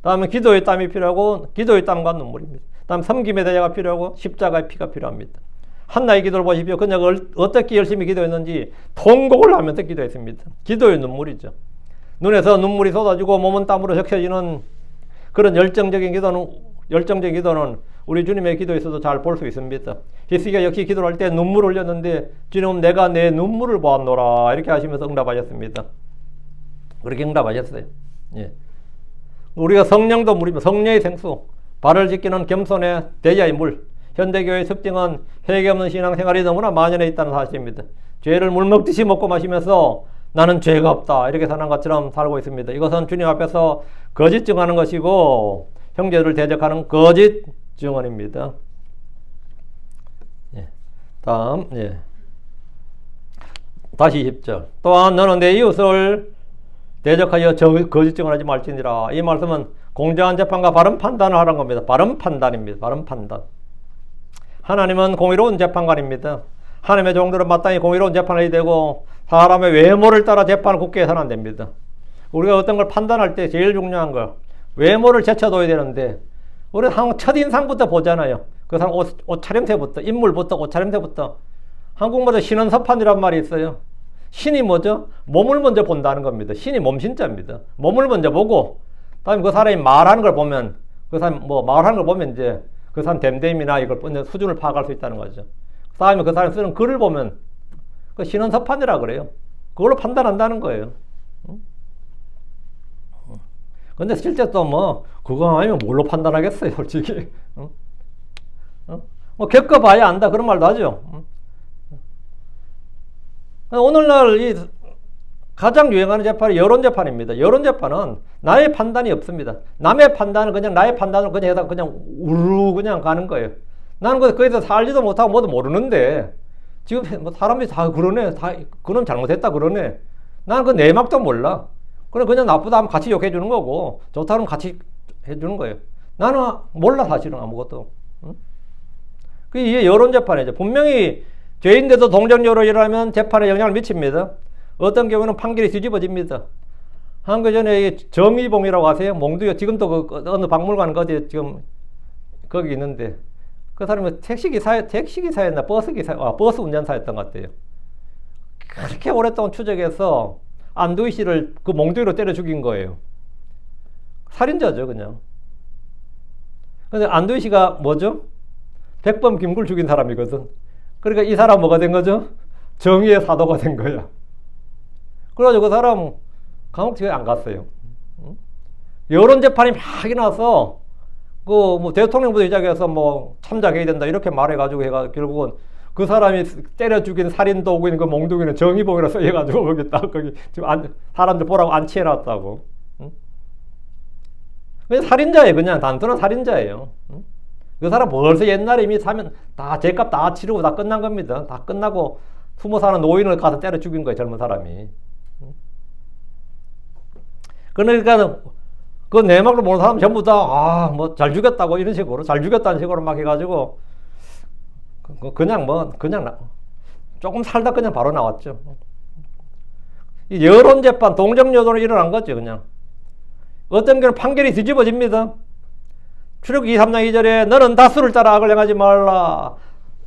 다음에 기도의 땀이 필요하고 기도의 땀과 눈물입니다. 다음 섬김의 대가가 필요하고 십자가의 피가 필요합니다. 한나의 기도를 보십시오. 그녀가 어떻게 열심히 기도했는지 통곡을 하면서 기도했습니다. 기도의 눈물이죠. 눈에서 눈물이 쏟아지고 몸은 땀으로 적셔지는 그런 열정적인 기도는 우리 주님의 기도에서도 잘 볼 수 있습니다. 히스기야 역시 기도를 할 때 눈물을 흘렸는데 주님 내가 내 눈물을 보았노라 이렇게 하시면서 응답하셨습니다. 그렇게 응답하셨어요. 예. 우리가 성령도 물이며 성령의 생수 발을 지키는 겸손의 대야의 물 현대교회의 특징은 회개 없는 신앙생활이 너무나 만연해 있다는 사실입니다. 죄를 물 먹듯이 먹고 마시면서 나는 죄가 없다 이렇게 사는 것처럼 살고 있습니다. 이것은 주님 앞에서 거짓 증언하는 것이고 형제를 대적하는 거짓 증언입니다. 예. 다음 다시 10절. 또한 너는 내 이웃을 대적하여 거짓 증언하지 말지니라. 이 말씀은 공정한 재판과 바른 판단을 하라는 겁니다. 바른 판단입니다. 바른 판단. 하나님은 공의로운 재판관입니다. 하나님의 종들은 마땅히 공의로운 재판을 해야 되고 사람의 외모를 따라 재판을 굳게 해서는 안 됩니다. 우리가 어떤 걸 판단할 때 제일 중요한 거 외모를 제쳐둬야 되는데 우리는 첫인상부터 보잖아요. 그 사람 옷차림새부터 인물부터 옷차림새부터 한국말로 신은서판이란 말이 있어요. 신이 뭐죠? 몸을 먼저 본다는 겁니다. 신이 몸신자입니다. 몸을 먼저 보고 다음에 그 사람이 말하는 걸 보면 그 사람 말하는 걸 보면 이제 그 사람 됨됨이나 이걸 수준을 파악할 수 있다는 거죠. 다음에 그 사람이 쓰는 글을 보면 그 신은서판이라 그래요. 그걸로 판단한다는 거예요. 근데 실제 또 그거 아니면 뭘로 판단하겠어요, 솔직히. 겪어봐야 안다 그런 말도 하죠. 오늘날 가장 유행하는 재판이 여론재판입니다. 여론재판은 나의 판단이 없습니다. 남의 판단을 그냥 나의 판단을 그냥 해서 그냥 우르르 그냥 가는 거예요. 나는 거기서 살지도 못하고 뭐도 모르는데 지금 사람들이 다 그러네. 다 그놈 잘못했다 그러네. 나는 그 내막도 몰라. 그냥 나쁘다 하면 같이 욕해 주는 거고 좋다 하면 같이 해주는 거예요. 나는 몰라 사실은 아무것도. 이게 여론재판이죠. 분명히 죄인데도 동정적으로 일하면 재판에 영향을 미칩니다. 어떤 경우는 판결이 뒤집어집니다. 한그 전에 정의봉이라고 아세요? 몽두요. 지금도 어느 박물관 어디 지금 거기 있는데 그 사람이 택시기사였나 버스 운전사였던 것 같아요. 그렇게 오랫동안 추적해서 안두희 씨를 그 몽둥이로 때려 죽인 거예요. 살인자죠, 그냥. 근데 안두희 씨가 뭐죠? 백범 김구를 죽인 사람이거든. 그러니까 이 사람 뭐가 된 거죠? 정의의 사도가 된 거야. 그래가지고 그 사람 감옥집에 안 갔어요. 여론재판이 막 일어나서 대통령부터 시작해서 참작해야 된다 이렇게 말해가지고 결국은 그 사람이 때려 죽인 살인 도구인 그 몽둥이는 정의봉이라 써해가지고 거기 지금 사람들 보라고 안치해놨다고. 그냥 살인자예요. 그냥 단순한 살인자예요. 그 사람 벌써 옛날에 이미 사면 다 죄값 다 치르고 다 끝난 겁니다. 다 끝나고 숨어 사는 노인을 가서 때려 죽인 거예요. 젊은 사람이. 그러니까 그 내막을 모르는 사람 전부 다 잘 죽였다고 이런 식으로 잘 죽였다는 식으로 막 해가지고 그냥 조금 살다 그냥 바로 나왔죠. 이 여론재판 동정여론으로 일어난 거죠. 그냥 어떤 경우는 판결이 뒤집어집니다. 출애굽기 23장 2절에 너는 다수를 따라 악을 행하지 말라.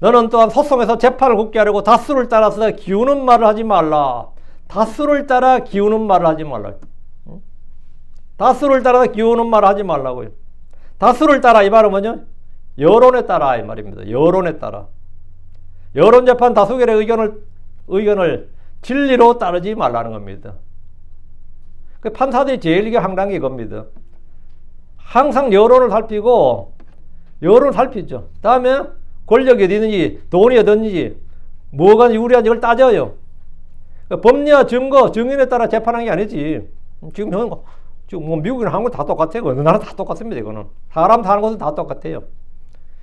너는 또한 소송에서 재판을 굳게 하려고 다수를 따라서 기우는 말을 하지 말라. 다수를 따라 기우는 말을 하지 말라. 다수를 따라 기우는 말을 하지 말라고요. 다수를 따라 이 말은 뭐냐? 여론에 따라 이 말입니다. 여론에 따라. 여론재판 다수결의 의견을 진리로 따르지 말라는 겁니다. 그 판사들이 제일 이게 황당한 게 이겁니다. 항상 여론을 살피고 여론을 살피죠. 다음에 권력이 어디든지 돈이 어디든지 뭐가 유리한지 이걸 따져요. 그러니까 법리와 증거, 증인에 따라 재판하는 게 아니지. 지금 미국이나 한국 다 똑같아요. 어느 나라 다 똑같습니다. 이거는 사람 사는 곳은 다 똑같아요.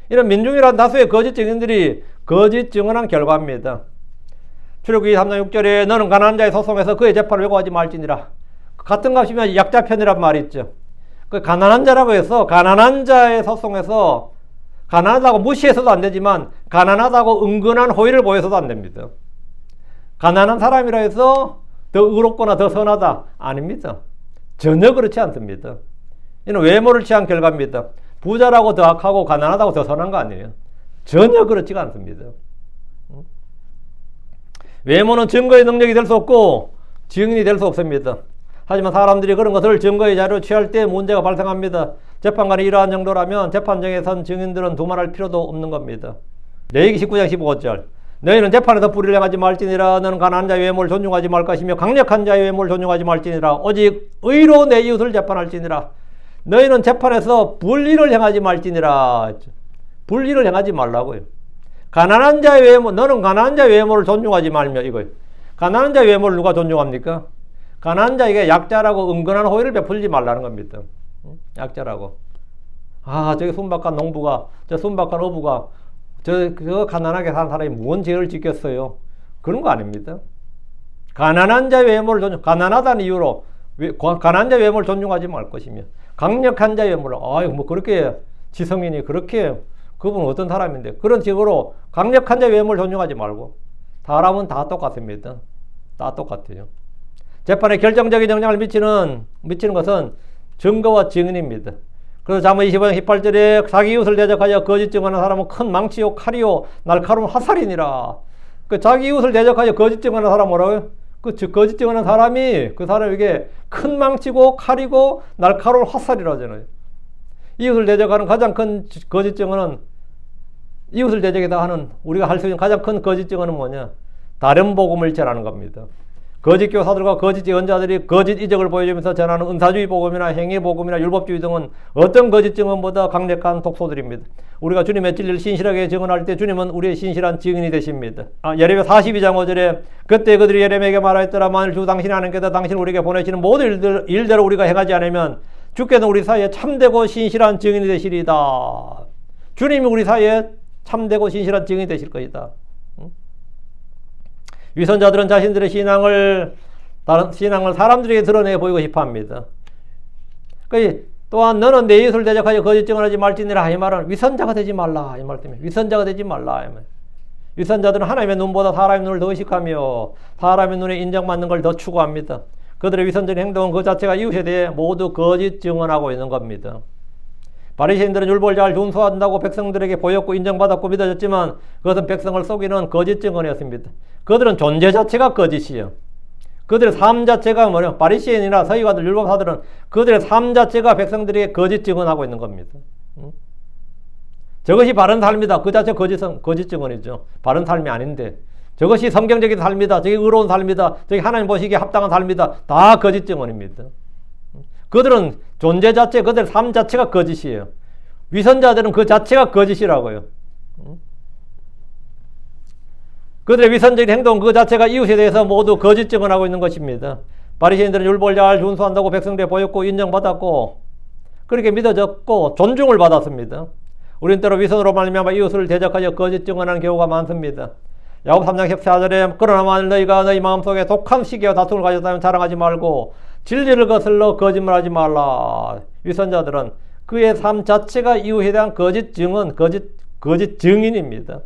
이런 민중이라는 다수의 거짓 증인들이 거짓 증언한 결과입니다. 출애굽기 3장 6절에 너는 가난한 자의 소송에서 그의 재판을 왜고하지 말지니라. 같은 값이면 약자 편이란 말이 있죠. 그 가난한 자라고 해서 가난한 자의 소송에서 가난하다고 무시해서도 안 되지만 가난하다고 은근한 호의를 보여서도 안 됩니다. 가난한 사람이라 해서 더 의롭거나 더 선하다 아닙니다. 전혀 그렇지 않습니다. 이는 외모를 취한 결과입니다. 부자라고 더 악하고 가난하다고 더 선한 거 아니에요. 전혀 그렇지가 않습니다. 외모는 증거의 능력이 될 수 없고 증인이 될 수 없습니다. 하지만 사람들이 그런 것을 증거의 자료로 취할 때 문제가 발생합니다. 재판관이 이러한 정도라면 재판정에 선 증인들은 두말할 필요도 없는 겁니다. 레위기 19장 15절 너희는 재판에서 불의를 행하지 말지니라. 너는 가난한 자의 외모를 존중하지 말 것이며 강력한 자의 외모를 존중하지 말지니라. 오직 의로 내 이웃을 재판할지니라. 너희는 재판에서 불의를 행하지 말지니라. 불의를 행하지 말라고요. 가난한 자의 외모, 너는 가난한 자의 외모를 존중하지 말며 이거예요. 가난한 자의 외모를 누가 존중합니까? 가난한 자에게 약자라고 은근한 호의를 베풀지 말라는 겁니다. 약자라고. 아, 저기 순박한 농부가, 저 순박한 어부가, 저 가난하게 사는 사람이 무슨 죄를 짓겠어요? 그런 거 아닙니다. 가난한 자의 외모를 가난하다는 이유로 가난한 자의 외모를 존중하지 말 것이며, 강력한 자의 외모를, 아유, 뭐 그렇게 지성인이 그렇게 그분은 어떤 사람인데, 그런 식으로 강력한 자의 외모를 존중하지 말고, 사람은 다 똑같습니다. 다 똑같아요. 재판에 결정적인 영향을 미치는 것은 증거와 증인입니다. 그래서 잠언 25장 18절에 자기 이웃을 대적하여 거짓 증언하는 사람은 큰 망치요 칼이요 날카로운 화살이니라. 그 자기 이웃을 대적하여 거짓 증언하는 사람 뭐라고요? 그 거짓 증언하는 사람이 그 사람에게 큰 망치고 칼이고 날카로운 화살이라 하잖아요. 이웃을 대적하는 가장 큰 거짓 증언은, 이웃을 대적해서 하는 우리가 할 수 있는 가장 큰 거짓 증언은 뭐냐? 다른 복음을 전하는 겁니다. 거짓 교사들과 거짓 예언자들이 거짓 이적을 보여주면서 전하는 은사주의 복음이나 행위 복음이나 율법주의 등은 어떤 거짓 증언보다 강력한 독소들입니다. 우리가 주님의 진리를 신실하게 증언할 때 주님은 우리의 신실한 증인이 되십니다. 예레미야 42장 5절에 그때 그들이 예레미야에게 말하였더라. 만일 주 당신이 하나님께서 당신 우리에게 보내시는 모든 일대로 우리가 행하지 않으면 주께는 우리 사이에 참되고 신실한 증인이 되시리다. 주님이 우리 사이에 참되고 신실한 증인이 되실 것이다. 위선자들은 자신들의 신앙을 사람들에게 드러내 보이고 싶어 합니다. 또한 너는 내 이웃을 대적하여 거짓 증언하지 말지니라. 이 말은 위선자가 되지 말라. 이 말 때문에 위선자가 되지 말라. 위선자들은 하나님의 눈보다 사람의 눈을 더 의식하며 사람의 눈에 인정받는 걸 더 추구합니다. 그들의 위선적인 행동은 그 자체가 이웃에 대해 모두 거짓 증언하고 있는 겁니다. 바리새인들은 율법을 잘 준수한다고 백성들에게 보였고 인정받았고 믿어졌지만 그것은 백성을 속이는 거짓 증언이었습니다. 그들은 존재 자체가 거짓이에요. 그들의 삶 자체가 뭐냐? 바리새인이나 서기관들, 율법사들은 그들의 삶 자체가 백성들에게 거짓 증언하고 있는 겁니다. 저것이 바른 삶이다. 그 자체가 거짓 증언이죠. 바른 삶이 아닌데. 저것이 성경적인 삶이다. 저게 의로운 삶이다. 저게 하나님 보시기에 합당한 삶이다. 다 거짓 증언입니다. 그들은 존재 자체, 그들의 삶 자체가 거짓이에요. 위선자들은 그 자체가 거짓이라고요. 그들의 위선적인 행동 그 자체가 이웃에 대해서 모두 거짓 증언하고 있는 것입니다. 바리새인들은 율법을 잘 준수한다고 백성들에 보였고 인정받았고 그렇게 믿어졌고 존중을 받았습니다. 우리는 때로 위선으로 말미암아 이웃을 대적하여 거짓 증언하는 경우가 많습니다. 야고보 3장 14절에 그러나 만일 너희가 너희 마음속에 독한 시기와 다툼을 가졌다면 자랑하지 말고 진리를 거슬러 거짓말하지 말라. 위선자들은 그의 삶 자체가 이웃에 대한 거짓 증언, 거짓 증인입니다.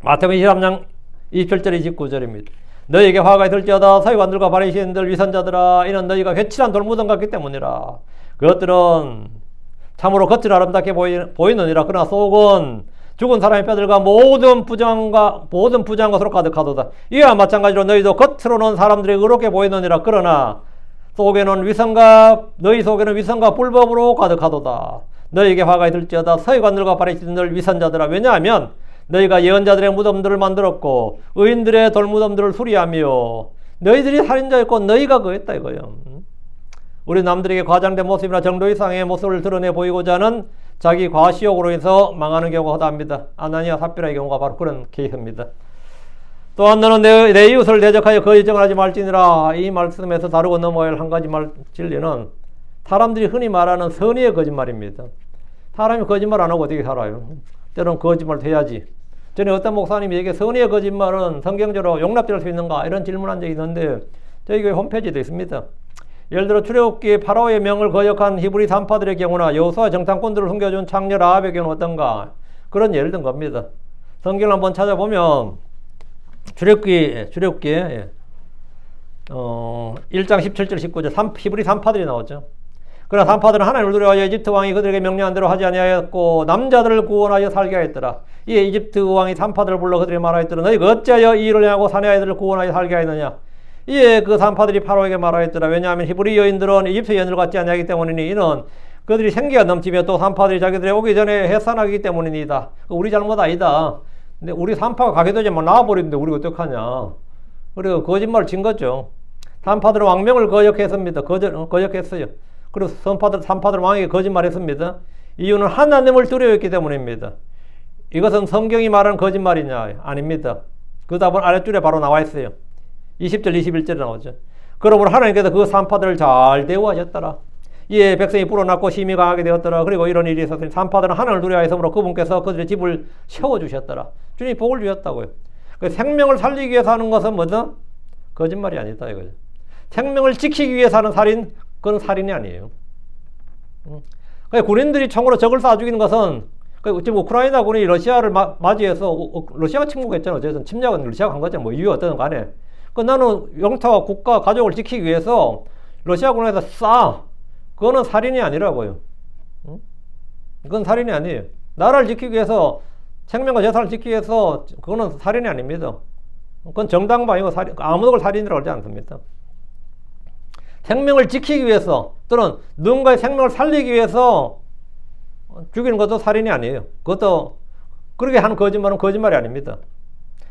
마태복음 23장 27절 29절입니다. 너희에게 화가 있을지어다 서기관들과 바리새인들 위선자들아 이는 너희가 회칠한 돌무덤 같기 때문이라. 그것들은 참으로 겉을 아름답게 보이느니라. 그러나 속은 죽은 사람의 뼈들과 모든 부정한 것으로 가득하도다. 이와 마찬가지로 너희도 겉으로는 사람들이 의롭게 보이느니라. 그러나 너희 속에는 위선과 불법으로 가득하도다. 너희에게 화가 있을지어다 서기관들과 바리새인들 위선자들아. 왜냐하면 너희가 예언자들의 무덤들을 만들었고 의인들의 돌무덤들을 수리하며 너희들이 살인자였고 너희가 그랬다 이거예요. 우리 남들에게 과장된 모습이나 정도 이상의 모습을 드러내 보이고자 하는 자기 과시욕으로 해서 망하는 경우가 허다합니다. 아나니아 삽비라의 경우가 바로 그런 케이스입니다. 또한 너는 내 이웃을 대적하여 거짓 증언하지 말지니라. 이 말씀에서 다루고 넘어야 할 한 가지 진리는 사람들이 흔히 말하는 선의의 거짓말입니다. 사람이 거짓말 안 하고 어떻게 살아요? 때로는 거짓말도 해야지. 전에 어떤 목사님이 에게 선의의 거짓말은 성경적으로 용납될 수 있는가 이런 질문한 적이 있는데 저희 교회 홈페이지에 있습니다. 예를 들어 출애굽기 파라오의 명을 거역한 히브리 산파들의 경우나 여호수아 정탐꾼들을 숨겨준 창녀 라합의 경우는 어떤가 그런 예를 든 겁니다. 성경을 한번 찾아보면 출애굽기 1장 17절 19절 히브리 산파들이 나오죠. 그러나 산파들은 하나님을 두려워하여 이집트 왕이 그들에게 명령한 대로 하지 아니하였고 남자들을 구원하여 살게 하였더라. 이에 이집트 왕이 산파들을 불러 그들에게 말하였더라. 너희가 어찌하여 이 일을 행하고 사내 아이들을 구원하여 살게 하였느냐. 이에 그 산파들이 파로에게 말하였더라. 왜냐하면 히브리 여인들은 이집트 여인들 같지 아니하기 때문이니 이는 그들이 생기가 넘치며 또 산파들이 자기들이 오기 전에 해산하기 때문이니다. 우리 잘못 아니다. 근데 우리 산파가 가게 되자면 나와버리는데 우리가 어떡하냐. 그리고 거짓말을 친 거죠. 산파들은 왕명을 거역했습니다. 거역했어요. 그리고 산파들 왕에게 거짓말했습니다. 이유는 하나님을 두려워했기 때문입니다. 이것은 성경이 말하는 거짓말이냐? 아닙니다. 그 답은 아랫줄에 바로 나와 있어요. 20절, 21절에 나오죠. 그러므로 하나님께서 그 산파들을 잘 대우하셨더라. 이에 백성이 불어났고 힘이 강하게 되었더라. 그리고 이런 일이 있었으니 산파들은 하나님을 두려워하였으므로 그분께서 그들의 집을 세워주셨더라. 주님이 복을 주셨다고요. 그 생명을 살리기 위해서 하는 것은 뭐죠? 거짓말이 아니다 이거죠. 생명을 지키기 위해서 하는 살인, 그건 살인이 아니에요. 군인들이 총으로 적을 쏴 죽이는 것은 지금 우크라이나군이 러시아를 맞이해서 러시아가 침공했잖아요. 어쨌든 침략은 러시아가 한 거죠. 뭐 이유 어떤 간에. 나는 영토와 국가, 가족을 지키기 위해서 러시아군에서 쏴. 그거는 살인이 아니라고요. 그건 살인이 아니에요. 나라를 지키기 위해서, 생명과 재산을 지키기 위해서 그거는 살인이 아닙니다. 그건 정당방위고 아무도 그걸 살인이라고 하지 않습니다. 생명을 지키기 위해서 또는 누군가의 생명을 살리기 위해서 죽이는 것도 살인이 아니에요. 그것도 그렇게 하는 거짓말은 거짓말이 아닙니다.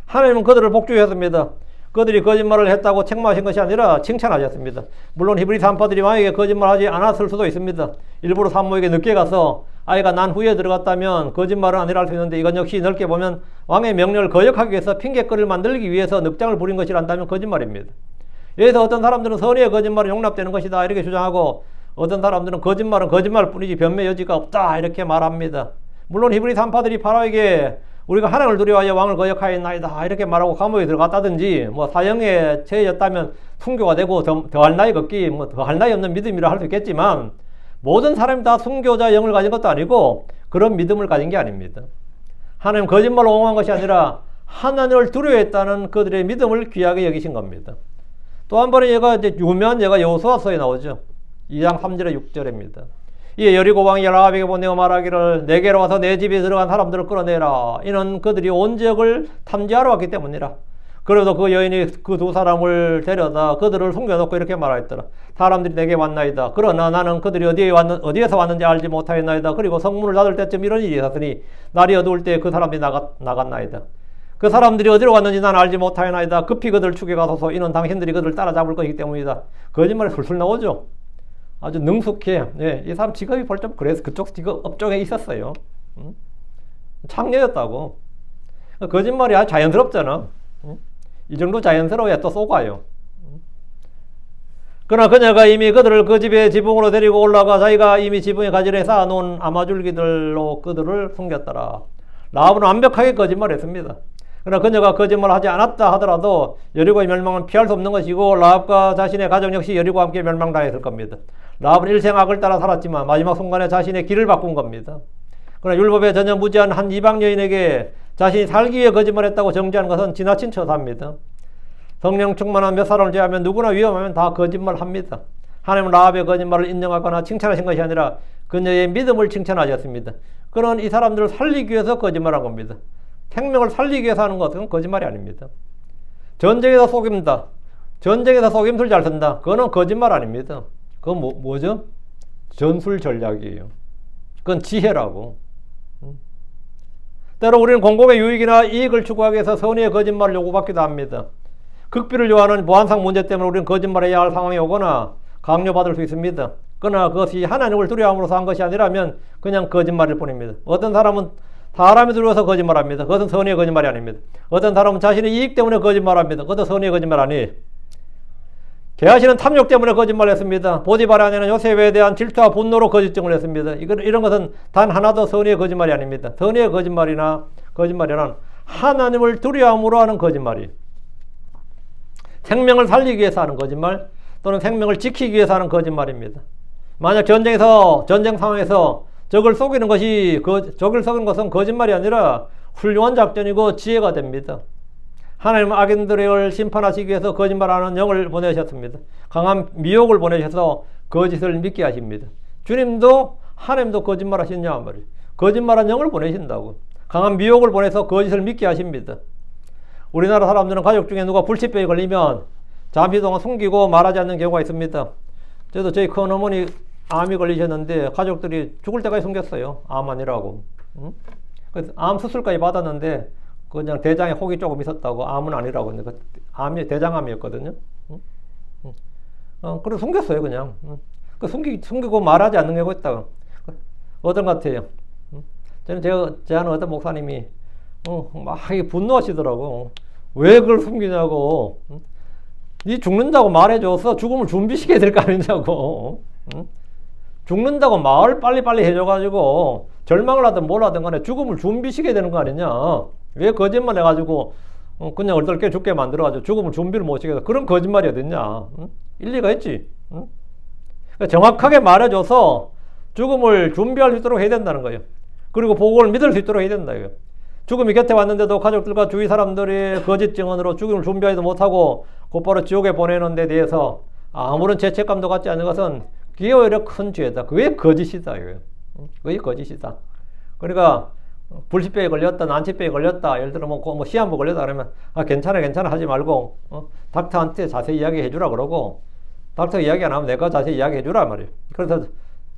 하나님은 그들을 복주셨습니다. 그들이 거짓말을 했다고 책망하신 것이 아니라 칭찬하셨습니다. 물론 히브리 산파들이 왕에게 거짓말하지 않았을 수도 있습니다. 일부러 산모에게 늦게 가서 아이가 난 후에 들어갔다면 거짓말은 아니라 할 수 있는데 이건 역시 넓게 보면 왕의 명령을 거역하기 위해서 핑계거리를 만들기 위해서 늑장을 부린 것이란다면 거짓말입니다. 여기서 어떤 사람들은 선의의 거짓말은 용납되는 것이다 이렇게 주장하고 어떤 사람들은 거짓말은 거짓말뿐이지 변매 여지가 없다 이렇게 말합니다. 물론 히브리 산파들이 파라오에게 우리가 하나님을 두려워하여 왕을 거역하였나이다 이렇게 말하고 감옥에 들어갔다든지 뭐 사형에 처해졌다면 순교가 되고 더할 나위가 없기 뭐 더할 나위 없는 믿음이라 할 수 있겠지만 모든 사람이 다 순교자 영을 가진 것도 아니고 그런 믿음을 가진 게 아닙니다. 하나님 거짓말로 옹호한 것이 아니라 하나님을 두려워했다는 그들의 믿음을 귀하게 여기신 겁니다. 또 한 번은 얘가 이제 유명한 얘가 여호수아서에 나오죠. 2장 3절에 6절입니다. 이에 여리고 왕이 라합에게 보내어 말하기를 내게로 와서 내 집에 들어간 사람들을 끌어내라. 이는 그들이 온 지역을 탐지하러 왔기 때문이라. 그래도 그 여인이 그 두 사람을 데려다 그들을 숨겨놓고 이렇게 말하였더라. 사람들이 내게 왔나이다. 그러나 나는 그들이 어디에서 왔는지 알지 못하였나이다. 그리고 성문을 닫을 때쯤 이런 일이 있었으니 날이 어두울 때 그 사람들이 나갔나이다. 그 사람들이 어디로 왔는지 난 알지 못하였나이다. 급히 그들을 죽여가소서. 이는 당신들이 그들을 따라잡을 것이기 때문이다. 거짓말이 술술 나오죠. 아주 능숙해. 예, 이 사람 직업이 벌점 그래서 그쪽 직업 업종에 있었어요. 창녀였다고. 거짓말이 아주 자연스럽잖아. 이 정도 자연스러워야 또 속아요. 그러나 그녀가 이미 그들을 그 집의 지붕으로 데리고 올라가 자기가 이미 지붕에 가지런히 쌓아놓은 아마줄기들로 그들을 숨겼더라. 라합은 완벽하게 거짓말했습니다. 그러나 그녀가 거짓말을 하지 않았다 하더라도 여리고의 멸망은 피할 수 없는 것이고 라합과 자신의 가정 역시 여리고와 함께 멸망당했을 겁니다. 라합은 일생 악을 따라 살았지만 마지막 순간에 자신의 길을 바꾼 겁니다. 그러나 율법에 전혀 무지한 한 이방 여인에게 자신이 살기 위해 거짓말했다고 정죄하는 것은 지나친 처사입니다. 성령 충만한 몇 사람을 제외하면 누구나 위험하면 다 거짓말합니다. 하나님은 라합의 거짓말을 인정하거나 칭찬하신 것이 아니라 그녀의 믿음을 칭찬하셨습니다. 그는 이 사람들을 살리기 위해서 거짓말한 겁니다. 생명을 살리기 위해서 하는 것은 거짓말이 아닙니다. 전쟁에서 속입니다. 전쟁에서 속임수를 잘 쓴다. 그거는 거짓말 아닙니다. 그건 뭐죠? 전술 전략이에요. 그건 지혜라고. 때로 우리는 공공의 유익이나 이익을 추구하기 위해서 선의의 거짓말을 요구받기도 합니다. 극비를 요하는 보안상 문제 때문에 우리는 거짓말해야 할 상황이 오거나 강요받을 수 있습니다. 그러나 그것이 하나님을 두려움으로서 한 것이 아니라면 그냥 거짓말일 뿐입니다. 어떤 사람은 사람이 두려워서 거짓말합니다. 그것은 선의의 거짓말이 아닙니다. 어떤 사람은 자신의 이익 때문에 거짓말합니다. 그것도 선의의 거짓말 아니에요. 게하시는 탐욕 때문에 거짓말했습니다. 보디발의 아내는 요셉에 대한 질투와 분노로 거짓증을 했습니다. 이런 것은 단 하나도 선의의 거짓말이 아닙니다. 선의의 거짓말이란 하나님을 두려움으로 하는 거짓말이 생명을 살리기 위해서 하는 거짓말 또는 생명을 지키기 위해서 하는 거짓말입니다. 만약 전쟁 상황에서 적을 속이는 것은 거짓말이 아니라 훌륭한 작전이고 지혜가 됩니다. 하나님은 악인들을 심판하시기 위해서 거짓말하는 영을 보내셨습니다. 강한 미혹을 보내셔서 거짓을 믿게 하십니다. 주님도 하나님도 거짓말하시냐 말이에요. 거짓말한 영을 보내신다고. 강한 미혹을 보내서 거짓을 믿게 하십니다. 우리나라 사람들은 가족 중에 누가 불치병에 걸리면 잠시 동안 숨기고 말하지 않는 경우가 있습니다. 저도 저희 큰어머니 암이 걸리셨는데 가족들이 죽을 때까지 숨겼어요. 암 아니라고. 그래서 암 수술까지 받았는데 그냥 대장에 혹이 조금 있었다고 암은 아니라고. 암이 대장암이었거든요. 그래서 숨겼어요 그냥. 숨기고 말하지 않는 경우가 있다고. 어떤 것 같아요? 제 아는 어떤 목사님이 막 분노하시더라고. 왜 그걸 숨기냐고. 니 죽는다고 말해줘서 죽음을 준비시켜야 될 거 아니냐고. 죽는다고 말 빨리빨리 해줘가지고 절망을 하든 뭘 하든 간에 죽음을 준비시켜야 되는 거 아니냐. 왜 거짓말 해가지고 그냥 얼떨결에 죽게 만들어가지고 죽음을 준비를 못 시켜서 그런 거짓말이 어딨냐. 일리가 있지. 그러니까 정확하게 말해줘서 죽음을 준비할 수 있도록 해야 된다는 거예요. 그리고 보고를 믿을 수 있도록 해야 된다 이거. 죽음이 곁에 왔는데도 가족들과 주위 사람들이 거짓 증언으로 죽음을 준비하지도 못하고 곧바로 지옥에 보내는 데 대해서 아무런 죄책감도 갖지 않는 것은 그게 오히려 큰 죄다. 그게 거짓이다 이거예요. 그게 거짓이다. 그러니까 불치병에 걸렸다, 난치병에 걸렸다, 예를 들어 뭐 시한부 걸렸다 그러면 괜찮아 하지 말고 닥터한테 자세히 이야기해 주라 그러고 닥터 이야기 안 하면 내가 자세히 이야기해 주라 말이에요. 그래서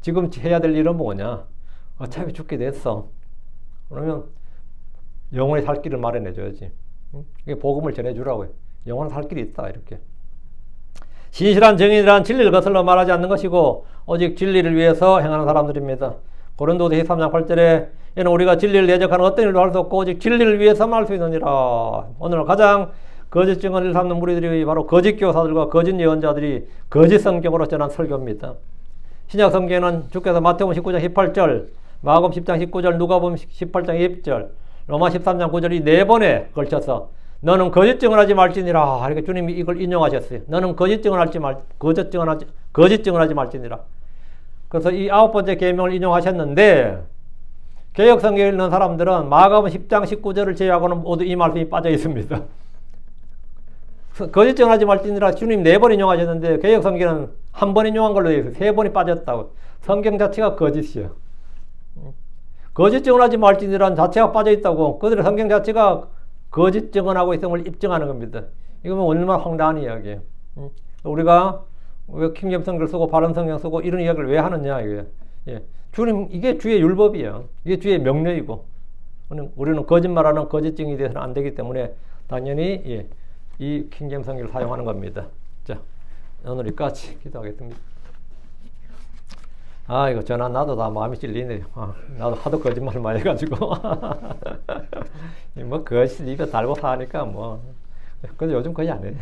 지금 해야 될 일은 뭐냐? 어차피 죽게 됐어. 그러면 영원히 살 길을 마련해 줘야지. 이게 복음을 전해 주라고요. 영원히 살 길이 있다 이렇게. 신실한 정인이란 진리를 거슬러 말하지 않는 것이고 오직 진리를 위해서 행하는 사람들입니다. 고린도서 13장 8절에 이는 우리가 진리를 대적하는 어떤 일도 할 수 없고 오직 진리를 위해서만 할 수 있느니라. 오늘 가장 거짓 증언을 삼는 무리들이 바로 거짓 교사들과 거짓 예언자들이 거짓 성경으로 전한 설교입니다. 신약 성경에는 주께서 마태복음 19장 18절, 마가복음 10장 19절, 누가복음 18장 20절, 로마 13장 9절 이 네 번에 걸쳐서 너는 거짓 증언하지 말지니라. 이렇게 주님이 이걸 인용하셨어요. 너는 거짓 증언하지 말지니라. 그래서 이 9번째 계명을 인용하셨는데 개역 성경에 있는 사람들은 마가복음 10장 19절을 제외하고는 모두 이 말씀이 빠져 있습니다. 거짓 증언하지 말지니라 주님 4번 인용하셨는데 개역 성경은 한 번 인용한 걸로 되어 있어요. 3번이 빠졌다고. 성경 자체가 거짓이에요. 거짓 증언하지 말지니라는 자체가 빠져 있다고. 그들의 성경 자체가 거짓 증언하고 있음을 입증하는 겁니다. 이거는 얼마나 황당한 이야기예요. 우리가 왜 킹제임스 성경을 쓰고 바른 성경 쓰고 이런 이야기를 왜 하느냐 이게. 예. 주님 이게 주의 율법이에요. 이게 주의 명령이고 우리는 거짓말하는 거짓 증인이 돼서는 안 되기 때문에 당연히 이 킹제임스 성경을 사용하는 겁니다. 자, 오늘 여기까지 기도하겠습니다. 이거 전화 나도 다 마음이 찔리네요. 나도 하도 거짓말을 많이 해가지고. 뭐, 그것이 입에 달고 사니까 뭐. 근데 요즘 거의 안 해.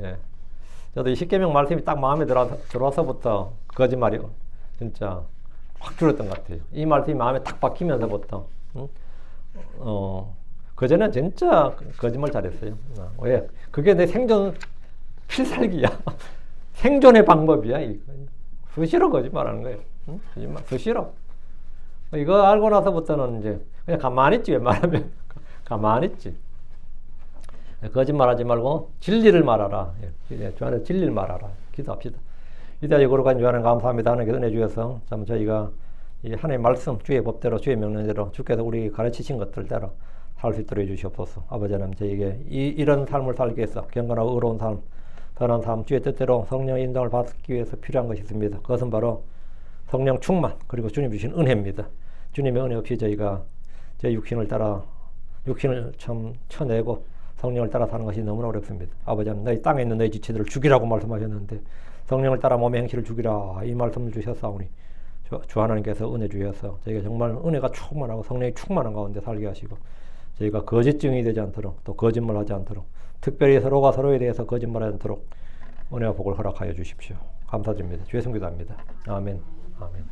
예. 저도 이 십계명 말씀이 딱 마음에 들어와서부터 거짓말이 진짜 확 줄었던 것 같아요. 이 말씀이 마음에 딱 박히면서부터. 그전엔 진짜 거짓말 잘했어요. 왜? 그게 내 생존 필살기야. 생존의 방법이야, 이거. 수시로 거짓말하는 거예요. 거짓말, 수시로. 이거 알고 나서부터는 이제 그냥 가만히 있지, 웬만하면. 가만히 있지. 거짓말 하지 말고 진리를 말하라. 주하나님 진리를 말하라. 기도합시다. 이제 거룩한 주하나님 감사합니다. 하나님께 은혜 주셔서 참 저희가 이 하나님의 말씀, 주의 법대로, 주의 명령대로 주께서 우리 가르치신 것들대로 살 수 있도록 해주시옵소서. 아버지 하나님 저에게 이런 삶을 살기 위해서 경건하고 의로운 삶, 선한 삶, 주의 뜻대로 성령의 인도를 받기 위해서 필요한 것이 있습니다. 그것은 바로 성령 충만 그리고 주님 주신 은혜입니다. 주님의 은혜 없이 저희가 제 육신을 참 쳐내고 성령을 따라 사는 것이 너무나 어렵습니다. 아버지 하나님 너희 땅에 있는 너희 지체들을 죽이라고 말씀하셨는데 성령을 따라 몸의 행실을 죽이라 이 말씀을 주셨사오니 주 하나님께서 은혜 주셔서 저희가 정말 은혜가 충만하고 성령이 충만한 가운데 살게 하시고 저희가 거짓 증인이 되지 않도록 또 거짓말 하지 않도록 특별히 서로가 서로에 대해서 거짓말하지 않도록 은혜와 복을 허락하여 주십시오. 감사드립니다. 주의 성기도합니다. 아멘. 아멘.